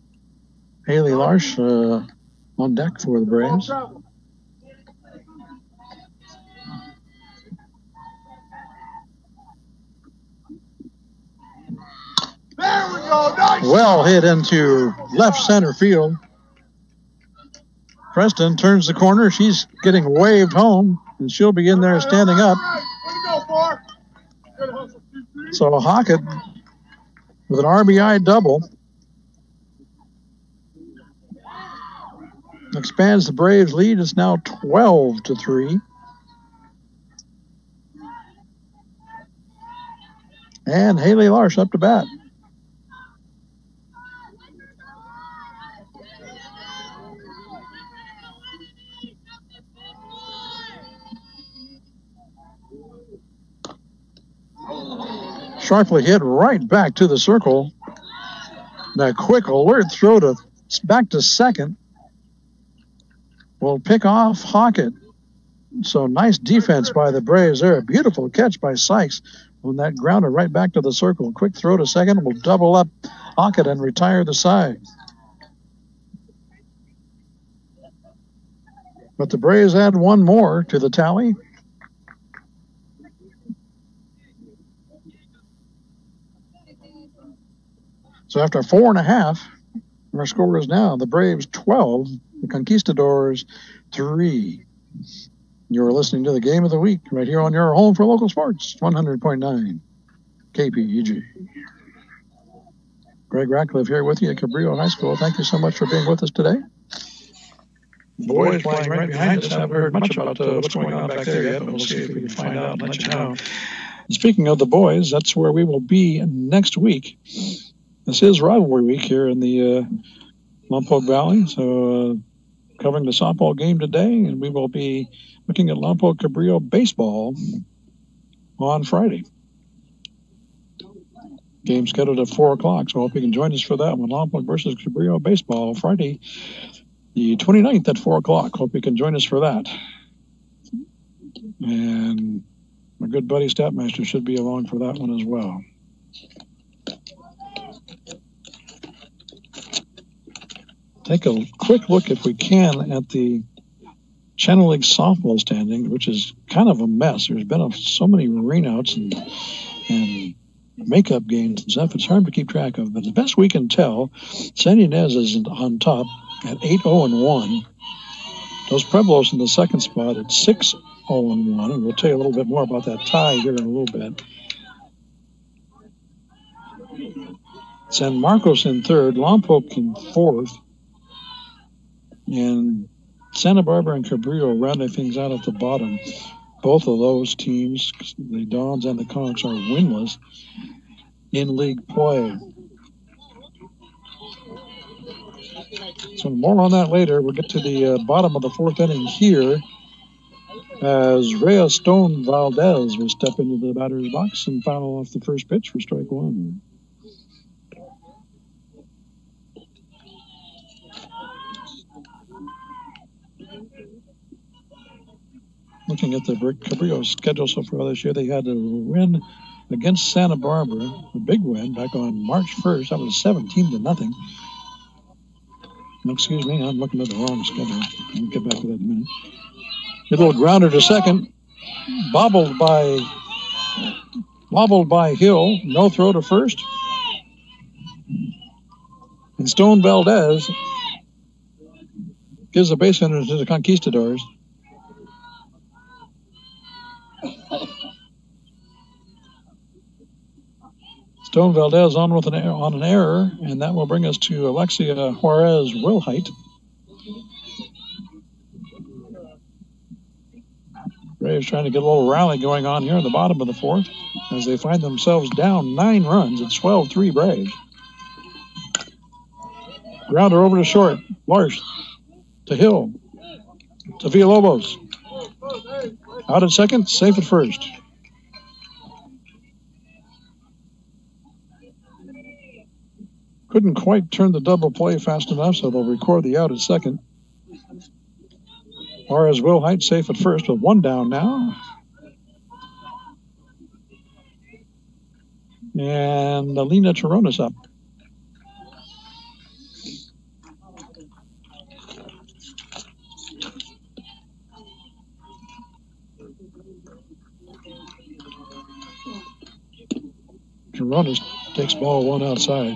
Speaker 1: Haley Larsh on deck for the Braves.
Speaker 2: There we go. Nice.
Speaker 1: Well hit into left center field. Preston turns the corner. She's getting waved home, and she'll be in there standing up. So Hockett with an RBI double expands the Braves' lead. It's now 12-3. And Haley Larsh up to bat. Sharply hit right back to the circle. The quick alert throw back to second will pick off Hockett. So nice defense by the Braves there. A beautiful catch by Sykes on that grounder right back to the circle. Quick throw to second will double up Hockett and retire the side. But the Braves add one more to the tally. So after 4.5, our score is now the Braves 12, the Conquistadors 3. You're listening to the Game of the Week right here on your home for local sports, 100.9 KPEG. Greg Ratcliffe here with you at Cabrillo High School. Thank you so much for being with us today. The boys playing right behind us. Haven't heard much about what's going on back there yet, but we'll see if we can find out and let you know. And speaking of the boys, that's where we will be next week. This is rivalry week here in the Lompoc Valley, so covering the softball game today, and we will be looking at Lompoc Cabrillo baseball on Friday. Game scheduled at 4 o'clock, so I hope you can join us for that one. Lompoc versus Cabrillo baseball Friday, the 29th at 4 o'clock. Hope you can join us for that. And my good buddy Statmaster should be along for that one as well. Take a quick look, if we can, at the Channel League softball standing, which is kind of a mess. There's been so many rainouts and makeup games and stuff. It's hard to keep track of. But the best we can tell, San Ynez is on top at 8-0-1. Dos Pueblos in the second spot at 6-0-1. And we'll tell you a little bit more about that tie here in a little bit. San Marcos in third, Lompoc in fourth. And Santa Barbara and Cabrillo rounding things out at the bottom. Both of those teams, the Dons and the Conchs, are winless in league play. So more on that later. We'll get to the bottom of the fourth inning here as Rhea Stone Valdez will step into the batter's box and foul off the first pitch for strike one. Looking at the Cabrillo schedule so far this year, they had to win against Santa Barbara, a big win back on March 1st. That was 17-0. Excuse me, I'm looking at the wrong schedule. I'll get back to that in a minute. A little grounder to second, bobbled by Hill. No throw to first. And Stone Valdez gives the base runner to the Conquistadors. Stone Valdez on an error, and that will bring us to Alexia Juarez Wilhite. Braves trying to get a little rally going on here in the bottom of the fourth as they find themselves down 9 runs. It's 12-3 Braves. Grounder over to short. Larsh to Hill to Villalobos. Out at second, safe at first. Couldn't quite turn the double play fast enough, so they'll record the out at second. Juarez Wilhite safe at first with 1 down now. And Alina Toronis up. Toronis takes ball one outside.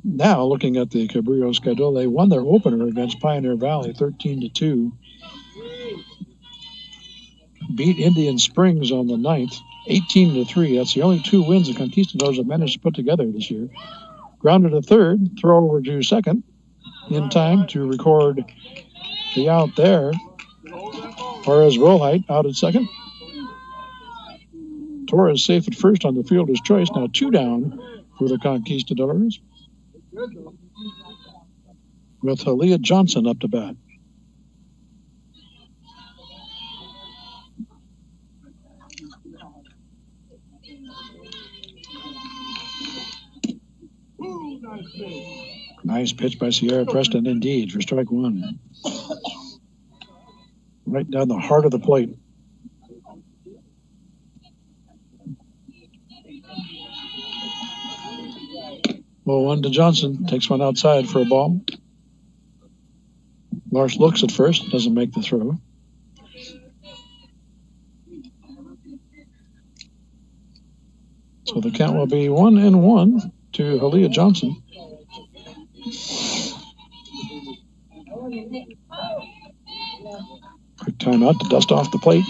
Speaker 1: Now, looking at the Cabrillo schedule, they won their opener against Pioneer Valley 13-2. Beat Indian Springs on the 9th, 18-3. That's the only 2 wins the Conquistadors have managed to put together this year. Grounded to third, throw over to second in time to record the out there. Torres Rolheit out at second. Torres safe at first on the fielder's choice. Now 2 down for the Conquistadors, with Aaliyah Johnson up to bat. Nice pitch by Sierra Preston indeed for strike 1. Right down the heart of the plate. Well, 1 to Johnson. Takes one outside for a ball. Lars looks at first. Doesn't make the throw. So the count will be 1-1 to Aaliyah Johnson. Quick timeout to dust off the plate.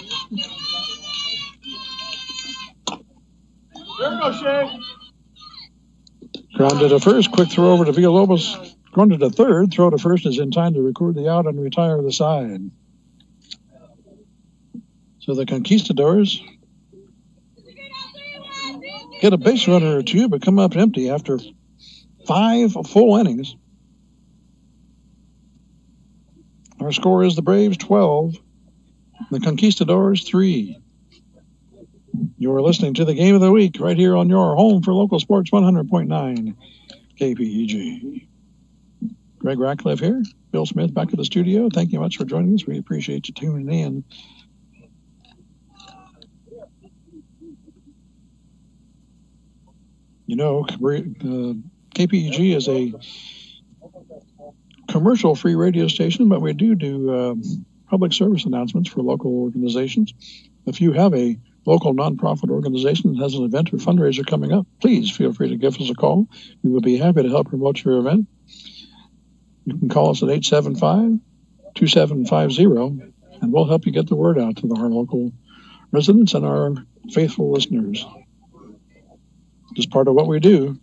Speaker 2: There we go, Shay.
Speaker 1: Grounded to first. Quick throw over to Villalobos. Grounded to third. Throw to first is in time to record the out and retire the side. So the Conquistadors get a base runner or 2, but come up empty after 5 full innings. Our score is the Braves 12, the Conquistadors 3. You're listening to the Game of the Week right here on your home for local sports 100.9 KPEG. Greg Ratcliffe here. Bill Smith back at the studio. Thank you much for joining us. We appreciate you tuning in. You know, KPEG is a commercial-free radio station, but we do public service announcements for local organizations. If you have a local nonprofit organization that has an event or fundraiser coming up, please feel free to give us a call. We will be happy to help promote your event. You can call us at 875-2750, and we'll help you get the word out to our local residents and our faithful listeners. Just part of what we do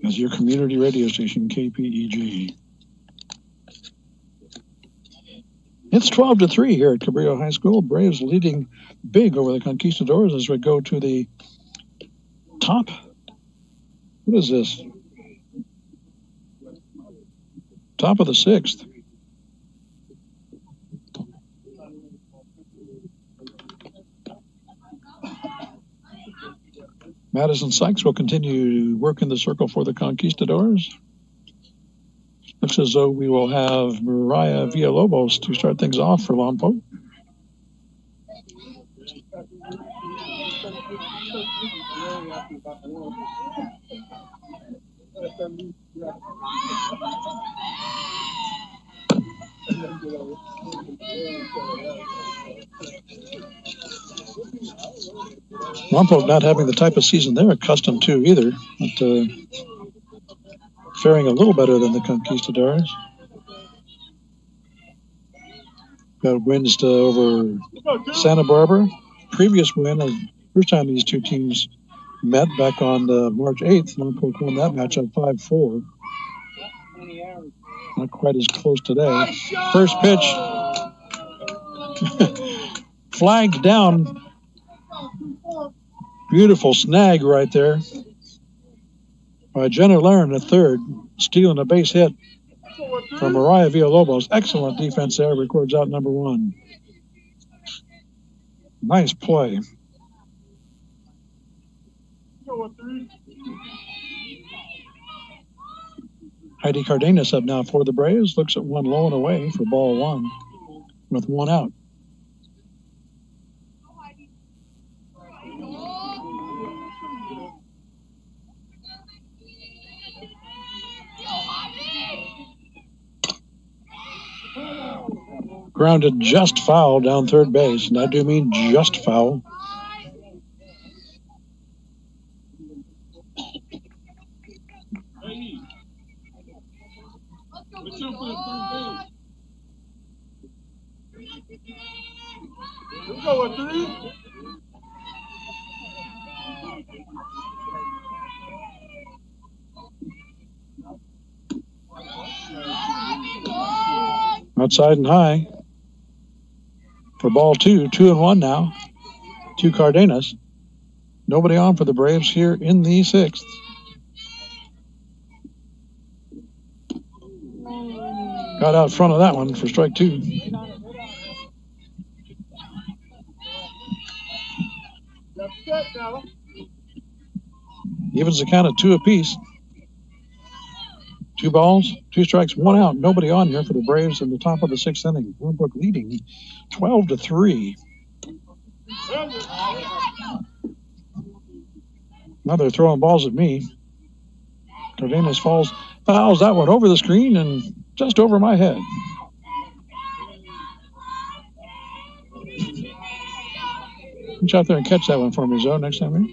Speaker 1: as your community radio station, KPEG. It's 12-3 here at Cabrillo High School. Braves leading big over the Conquistadors as we go to the top. What is this? Top of the 6th. Madison Sykes will continue to work in the circle for the Conquistadors. Looks as though we will have Mariah Villalobos to start things off for Lompoc. Lompoc not having the type of season they're accustomed to either, but faring a little better than the Conquistadors. Got wins over Santa Barbara. Previous win, first time these two teams met back on March 8th. Lompoc won that matchup 5-4. Not quite as close today. First pitch. Flagged down. Beautiful snag right there by Jenna Laren at third, stealing a base hit from Mariah Villalobos. Excellent defense there, records out number 1. Nice play. Heidi Cardenas up now for the Braves. Looks at one low and away for ball 1 with 1 out. Grounded just foul down third base, and I do mean just foul. Outside and high for ball two. 2-1 now to Cardenas. Nobody on for the Braves here in the sixth. Got out front of that one for strike two. Evens the count at 2 apiece. 2 balls, 2 strikes, 1 out. Nobody on here for the Braves in the top of the sixth inning. Lompoc leading 12-3. Now they're throwing balls at me. Cardenas fouls that one over the screen and just over my head. Reach out there and catch that one for me, Zoe, next time.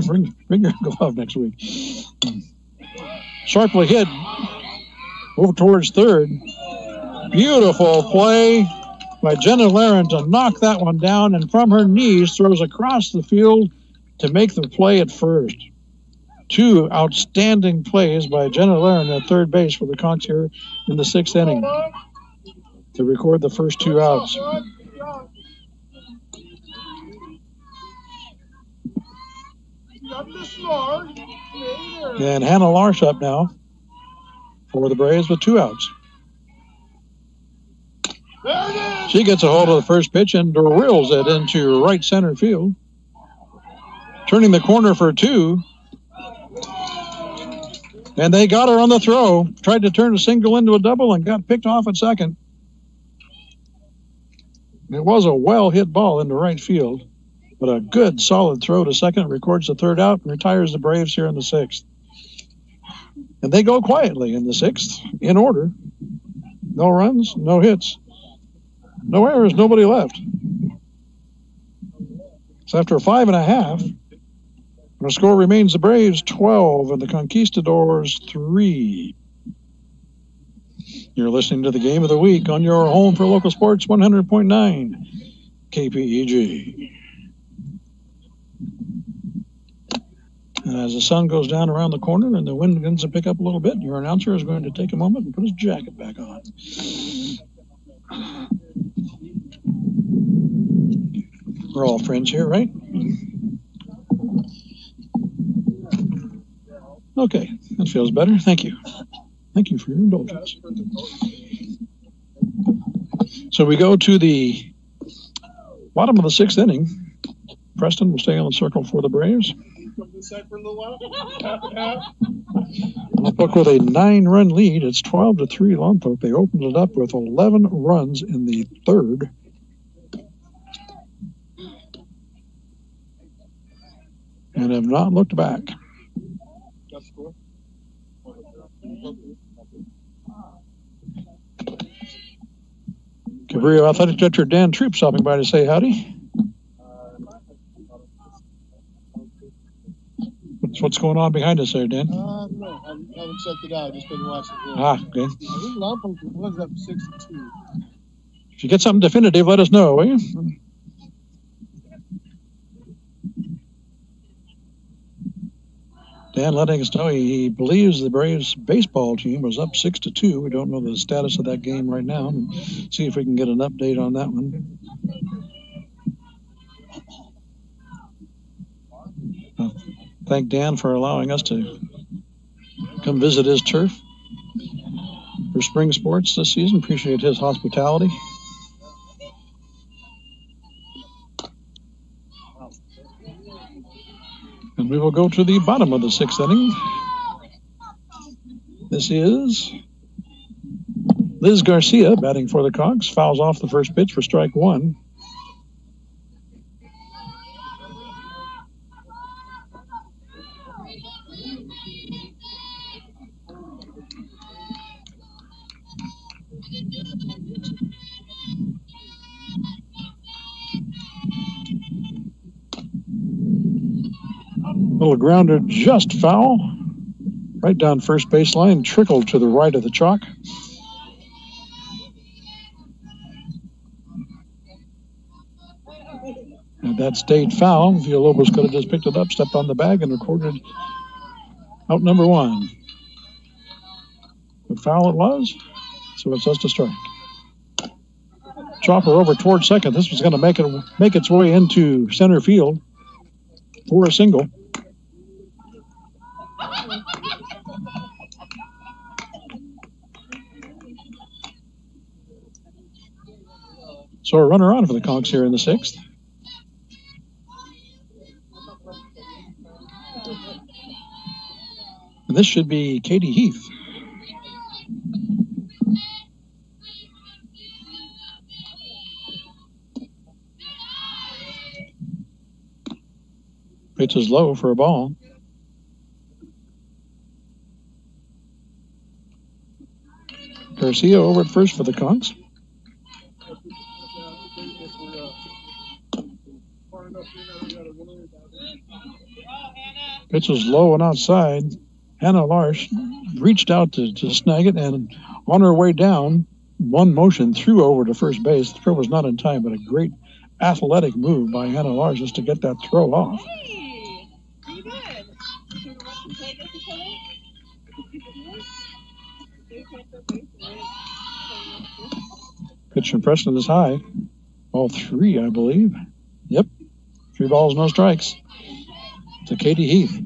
Speaker 1: Bring your glove next week. Sharply hit over towards third. Beautiful play by Jenna Laren to knock that one down, and from her knees throws across the field to make the play at first. 2 outstanding plays by Jenna Laren at third base for the Conks here in the sixth inning to record the first 2 outs. And Hannah Larsh up now for the Braves with 2 outs. She gets a hold of the first pitch and drills it into right center field. Turning the corner for 2. And they got her on the throw. Tried to turn a single into a double and got picked off at second. It was a well-hit ball into right field. But a good, solid throw to second, records the third out, and retires the Braves here in the sixth. And they go quietly in the sixth, in order. No runs, no hits, no errors, nobody left. So after 5.5, the score remains the Braves 12 and the Conquistadors 3. You're listening to the Game of the Week on your home for local sports, 100.9 KPEG. As the sun goes down around the corner and the wind begins to pick up a little bit, your announcer is going to take a moment and put his jacket back on. We're all friends here, right? Okay, that feels better. Thank you. Thank you for your indulgence. So we go to the bottom of the sixth inning. Preston will stay on the circle for the Braves. Lompoc with a 9-run lead. It's 12-3 Lompoc. They opened it up with 11 runs in the third. And have not looked back. Cabrillo Athletic Director Dan Troop stopping by to say howdy. What's going on behind us there, Dan?
Speaker 3: No, I haven't checked it out. Just been watching it.
Speaker 1: Okay.
Speaker 3: I think Lompoc was up 6-2.
Speaker 1: If you get something definitive, let us know, will you? Dan letting us know he believes the Braves baseball team was up 6-2. We don't know the status of that game right now. See if we can get an update on that one. Thank Dan for allowing us to come visit his turf for spring sports this season. Appreciate his hospitality. And we will go to the bottom of the sixth inning. This is Liz Garcia batting for the Conks. Fouls off the first pitch for strike 1. Little grounder just foul. Right down first baseline, trickled to the right of the chalk. And that stayed foul. Villalobos could have just picked it up, stepped on the bag, and recorded out number 1. But foul it was, so it's just a strike. Chopper over towards second. This was going to make its way into center field for a single. So a runner on for the Conks here in the 6th. And this should be Katie Heath. Pitch is low for a ball. Garcia over at first for the Conks. Pitch is low and outside. Hannah Larsch reached out to snag it, and on her way down, one motion threw over to first base. The throw was not in time, but a great athletic move by Hannah Larsch just to get that throw off.
Speaker 2: Hey, pretty good.
Speaker 1: Pitch from Preston is high. Ball 3, I believe. Yep. 3 balls, no strikes. To Katie Heath.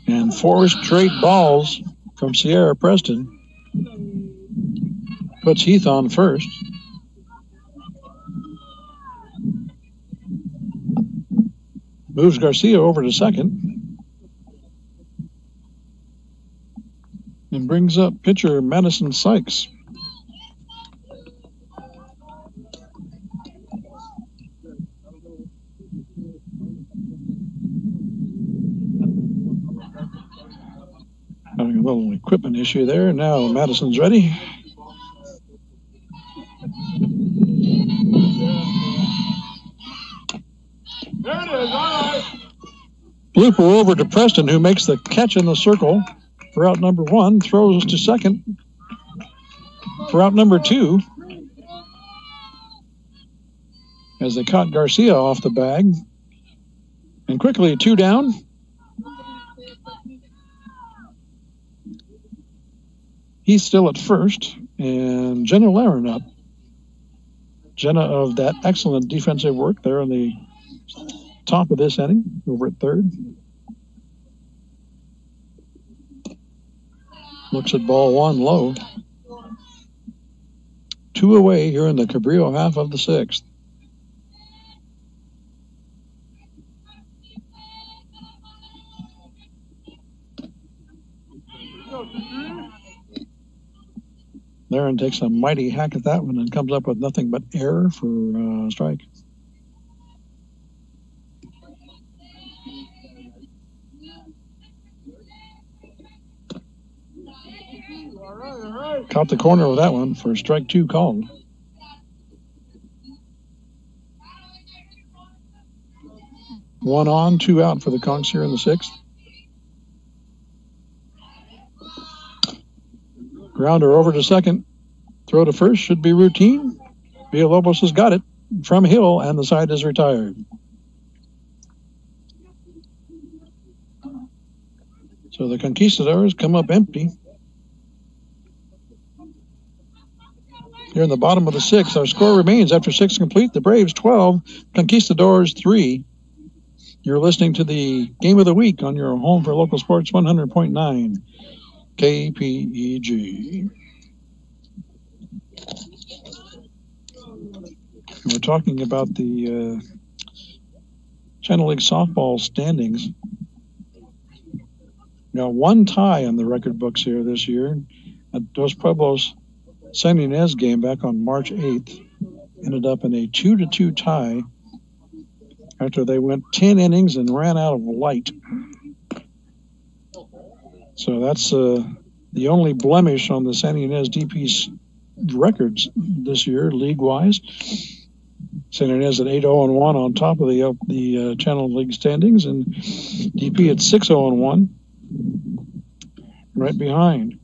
Speaker 1: And 4 straight balls from Sierra Preston puts Heath on first. Moves Garcia over to second. And brings up pitcher Madison Sykes. Having a little equipment issue there. Now Madison's ready.
Speaker 3: There it is, all right.
Speaker 1: Blooper over to Preston, who makes the catch in the circle for out number 1. Throws to second for out number 2. As they caught Garcia off the bag. And quickly 2 down. He's still at first, and Jenna Laren up. Jenna of that excellent defensive work there on the top of this inning, over at third. Looks at ball 1 low. 2 away here in the Cabrillo half of the 6th. Laren takes a mighty hack at that one and comes up with nothing but error for a strike. Caught the corner with that one for strike 2 called. One on, 2 out for the Conks here in the 6th. Grounder over to second. Throw to first should be routine. Villalobos has got it from Hill, and the side is retired. So the Conquistadors come up empty. Here in the bottom of the 6th, our score remains after 6 complete. The Braves 12, Conquistadors 3. You're listening to the Game of the Week on your home for local sports 100.9 KPEG. We're talking about the Channel League softball standings. Got 1 tie on the record books here this year. At Dos Pueblos San Ynez game back on March 8th ended up in a 2-2 tie after they went 10 innings and ran out of light. So that's the only blemish on the San Ynez DP's records this year, league-wise. San Ynez at 8-0-1 on top of the Channel League standings, and DP at 6-0-1, right behind.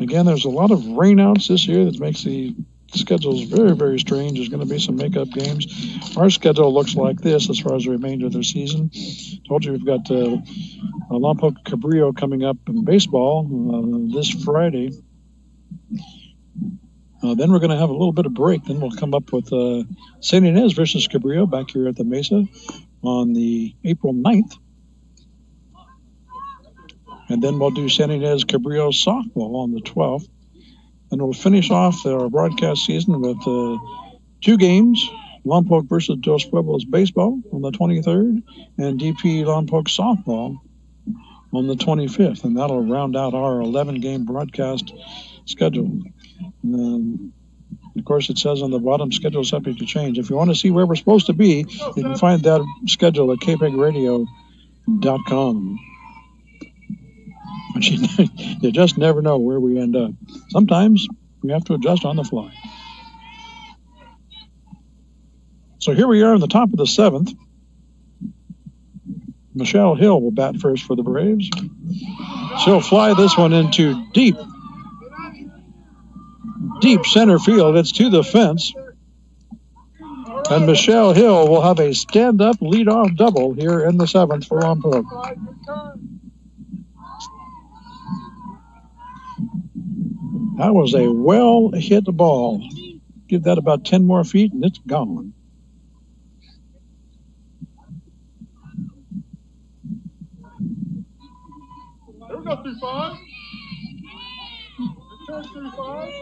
Speaker 1: Again, there's a lot of rainouts this year that makes the schedules very, very strange. There's going to be some makeup games. Our schedule looks like this as far as the remainder of the season. Told you we've got Lompoc Cabrillo coming up in baseball this Friday. Then we're going to have a little bit of break. Then we'll come up with San Ynez versus Cabrillo back here at the Mesa on the April 9th. And then we'll do San Ynez Cabrillo softball on the 12th. And we'll finish off our broadcast season with 2 games, Lompoc versus Dos Pueblos baseball on the 23rd, and DP Lompoc softball on the 25th. And that'll round out our 11-game broadcast schedule. Of course, it says on the bottom, schedule subject to change. If you want to see where we're supposed to be, you can find that schedule at kpegradio.com. But you just never know where we end up. Sometimes we have to adjust on the fly. So here we are in the top of the 7th. Michelle Hill will bat first for the Braves. She'll fly this one into deep center field. It's to the fence. And Michelle Hill will have a stand-up leadoff double here in the 7th for Lompoc. That was a well-hit ball. Give that about 10 more feet, and it's gone.
Speaker 3: There we go, 3-5.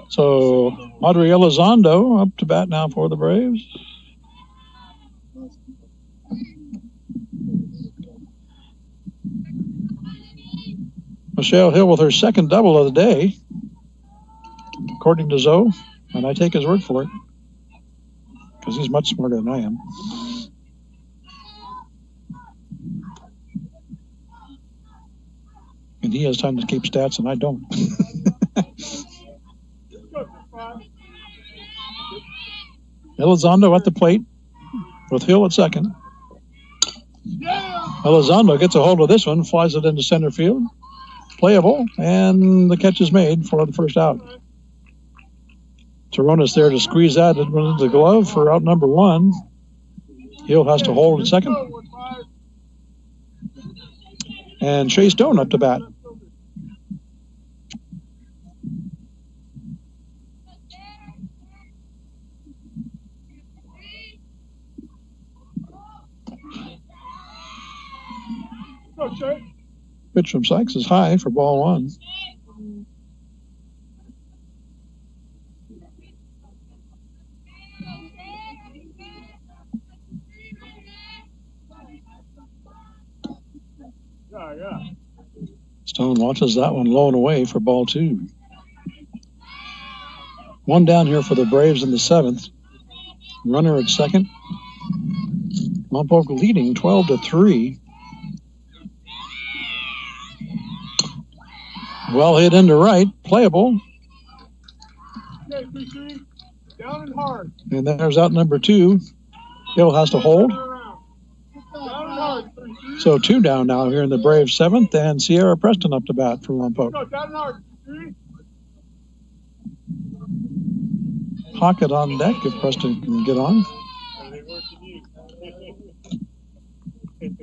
Speaker 1: So, Audrey Elizondo up to bat now for the Braves. Michelle Hill with her second double of the day, according to Zoe, and I take his word for it, because he's much smarter than I am. And he has time to keep stats, and I don't. Elizondo at the plate with Hill at second. Elizondo gets a hold of this one, flies it into center field. Playable, and the catch is made for the first out. Toronis there to squeeze that into the glove for out number 1. Hill has to hold at second. And Shea Stone up to bat. Pitch from Sykes is high for ball 1. Stone watches that one low and away for ball 2. 1 down here for the Braves in the 7th. Runner at second. Lompoc leading 12-3. Well hit into right, playable.
Speaker 3: Down and hard.
Speaker 1: And there's out number 2. Hill has to hold. So 2 down now here in the Braves 7th, and Sierra Preston up to bat for Lompoc. Pocket on deck if Preston can get on.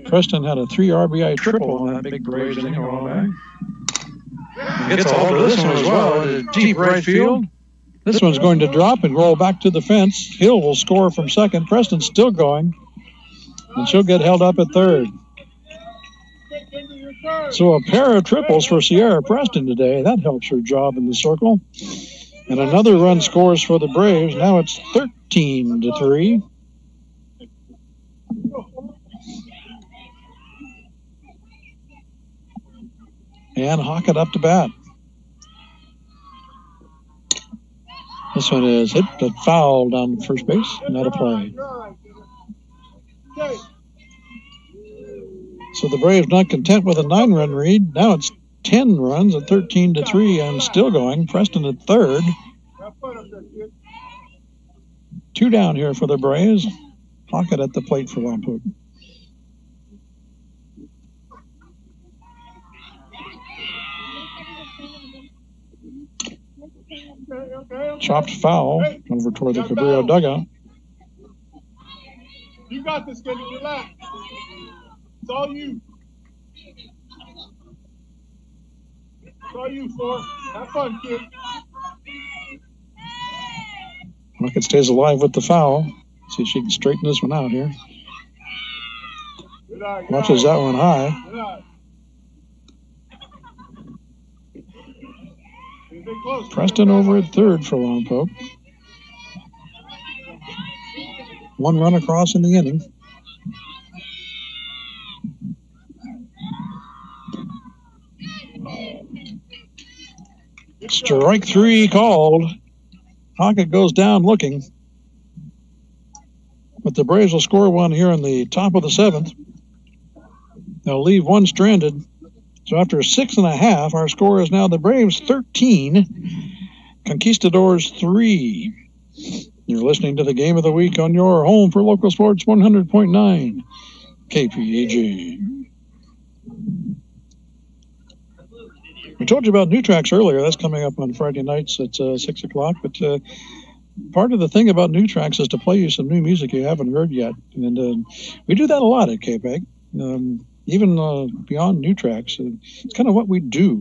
Speaker 1: Preston had a 3 RBI triple on that big Braves inning a while back. Gets a hold of this one as well. Deep right field. This one's going to drop and roll back to the fence. Hill will score from second. Preston's still going. And she'll get held up at third. So a pair of triples for Sierra Preston today. That helps her job in the circle. And another run scores for the Braves. Now it's 13-3. And Hockett up to bat. This one is hit but foul down the first base. Not a play. So the Braves not content with a 9-run lead. Now it's 10 runs at 13-3 and still going. Preston at third. 2 down here for the Braves. Pocket at the plate for Lompoc. Chopped foul over toward the Cabrillo dugout.
Speaker 3: You got this, kid. Relax. It's all you. It's all you, Flor. Have fun, kid.
Speaker 1: Puckett stays alive with the foul. See if she can straighten this one out here. Watches that one high. Preston over at third for Lompoc. 1 run across in the inning. Strike 3 called. Pocket goes down looking. But the Braves will score 1 here in the top of the 7th. They'll leave 1 stranded. So after 6.5, our score is now the Braves 13, Conquistadors 3. You're listening to the Game of the Week on your home for local sports 100.9 KPEG. We told you about New Tracks earlier. That's coming up on Friday nights at 6 o'clock. But part of the thing about New Tracks is to play you some new music you haven't heard yet. And we do that a lot at KPEG. Even beyond New Tracks, it's kind of what we do.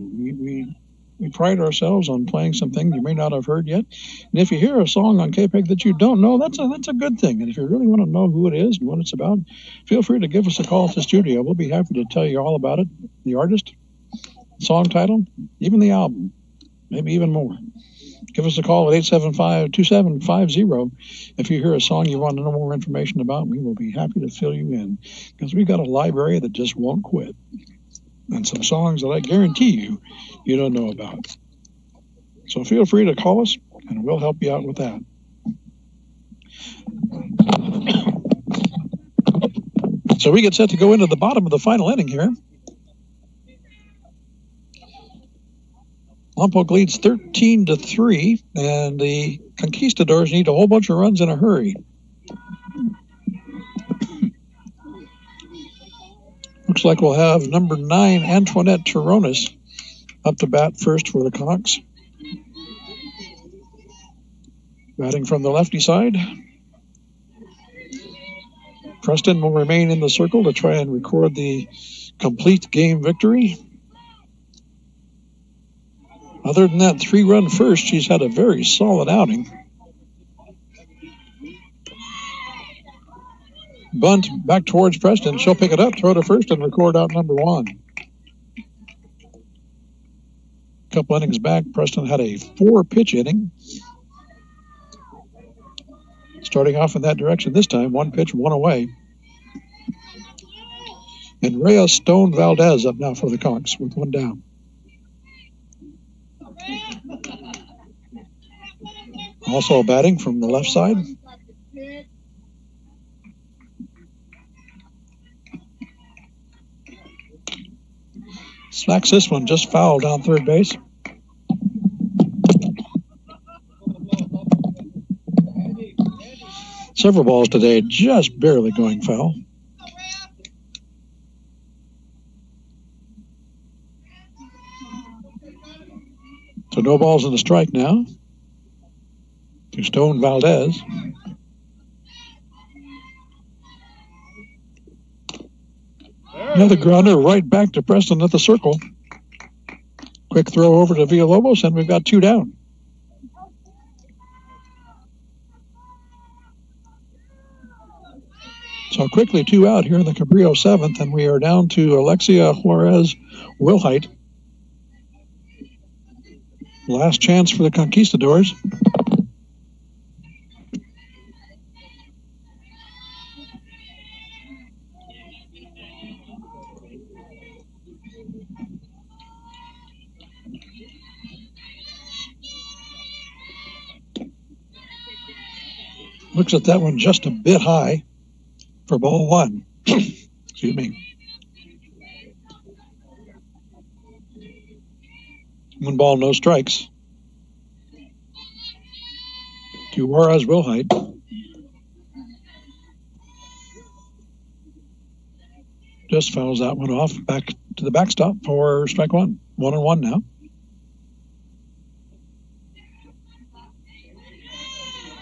Speaker 1: We pride ourselves on playing something you may not have heard yet. And if you hear a song on KPEG that you don't know, that's a good thing. And if you really want to know who it is and what it's about, feel free to give us a call at the studio. We'll be happy to tell you all about it, the artist, song title, even the album, maybe even more. Give us a call at 875-2750. If you hear a song you want to know more information about, we will be happy to fill you in, because we've got a library that just won't quit, and some songs that I guarantee you don't know about. So feel free to call us, and we'll help you out with that. So we get set to go into the bottom of the final inning here. Lompoc leads 13-3, and the Conquistadors need a whole bunch of runs in a hurry. Looks like we'll have number 9, Antoinette Turonis, up to bat first for the Conks. Batting from the lefty side. Preston will remain in the circle to try and record the complete game victory. Other than that 3-run first, she's had a very solid outing. Bunt back towards Preston. She'll pick it up, throw to first, and record out number 1. A couple innings back, Preston had a 4-pitch inning. Starting off in that direction this time, 1 pitch, 1 away. And Rhea Stone Valdez up now for the Conks with 1 down. Also batting from the left side. Smacks this one just foul down third base. Several balls today just barely going foul. So no balls in the strike now to Stone Valdez. Another grounder right back to Preston at the circle. Quick throw over to Villalobos, and we've got 2 down. So quickly 2 out here in the Cabrillo 7th, and we are down to Alexia Juarez Wilhite. Last chance for the Conquistadors. Looks at that one just a bit high for ball 1. Excuse me. 1 ball, no strikes. To Juarez Wilhite. Just fouls that one off. Back to the backstop for strike 1. 1-1 now.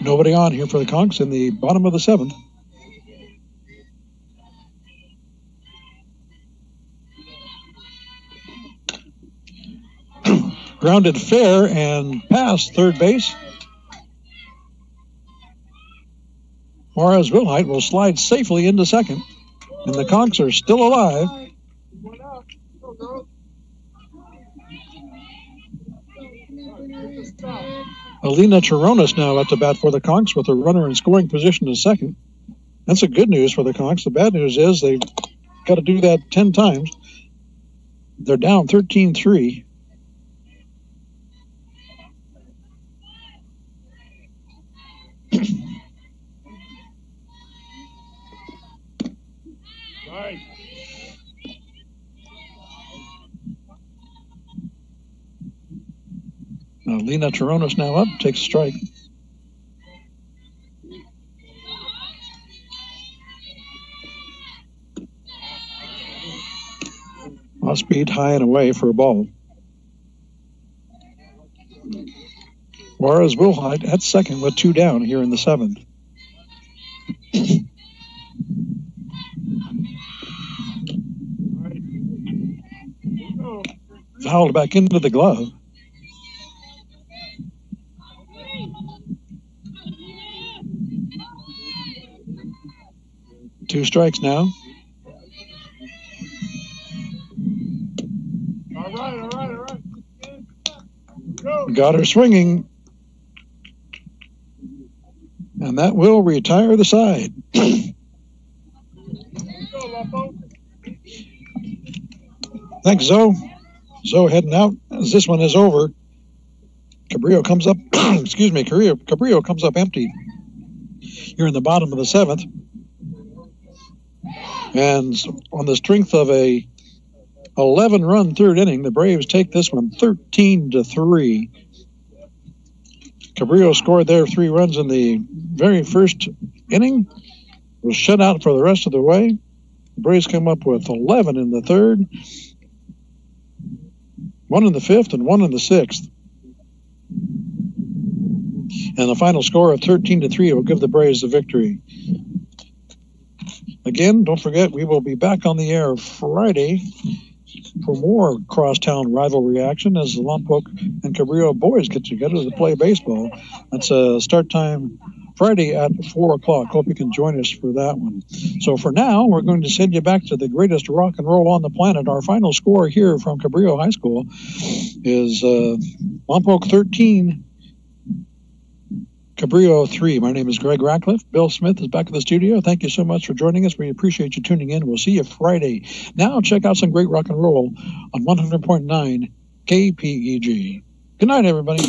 Speaker 1: Nobody on here for the Conks in the bottom of the 7th. Grounded fair and past third base. Juarez Wilhite will slide safely into second. And the Conks are still alive. Alina Chironis now at the bat for the Conks with a runner in scoring position in second. That's a good news for the Conks. The bad news is they've got to do that 10 times. They're down 13-3. Lena Chironis now up, takes a strike. Off speed, high and away for a ball. Juarez Wilhite at second with 2 down here in the 7th. Fouled back into the glove. Two strikes now.
Speaker 3: All right.
Speaker 1: Got her swinging. And that will retire the side. Thanks, Zoe. Zoe heading out as this one is over. Cabrillo comes up, excuse me, Cabrillo comes up empty here in the bottom of the 7th. And on the strength of a 11-run third inning, the Braves take this one 13-3. Cabrillo scored their 3 runs in the very first inning, was shut out for the rest of the way. The Braves come up with 11 in the 3rd, 1 in the 5th, and 1 in the 6th. And the final score of 13-3 will give the Braves the victory. Again, don't forget, we will be back on the air Friday for more crosstown rivalry action as the Lompoc and Cabrillo boys get together to play baseball. That's a start time Friday at 4 o'clock. Hope you can join us for that one. So for now, we're going to send you back to the greatest rock and roll on the planet. Our final score here from Cabrillo High School is Lompoc 13, Cabrillo 3. My name is Greg Ratcliffe. Bill Smith is back in the studio. Thank you so much for joining us. We appreciate you tuning in. We'll see you Friday. Now check out some great rock and roll on 100.9 KPEG. Good night, everybody.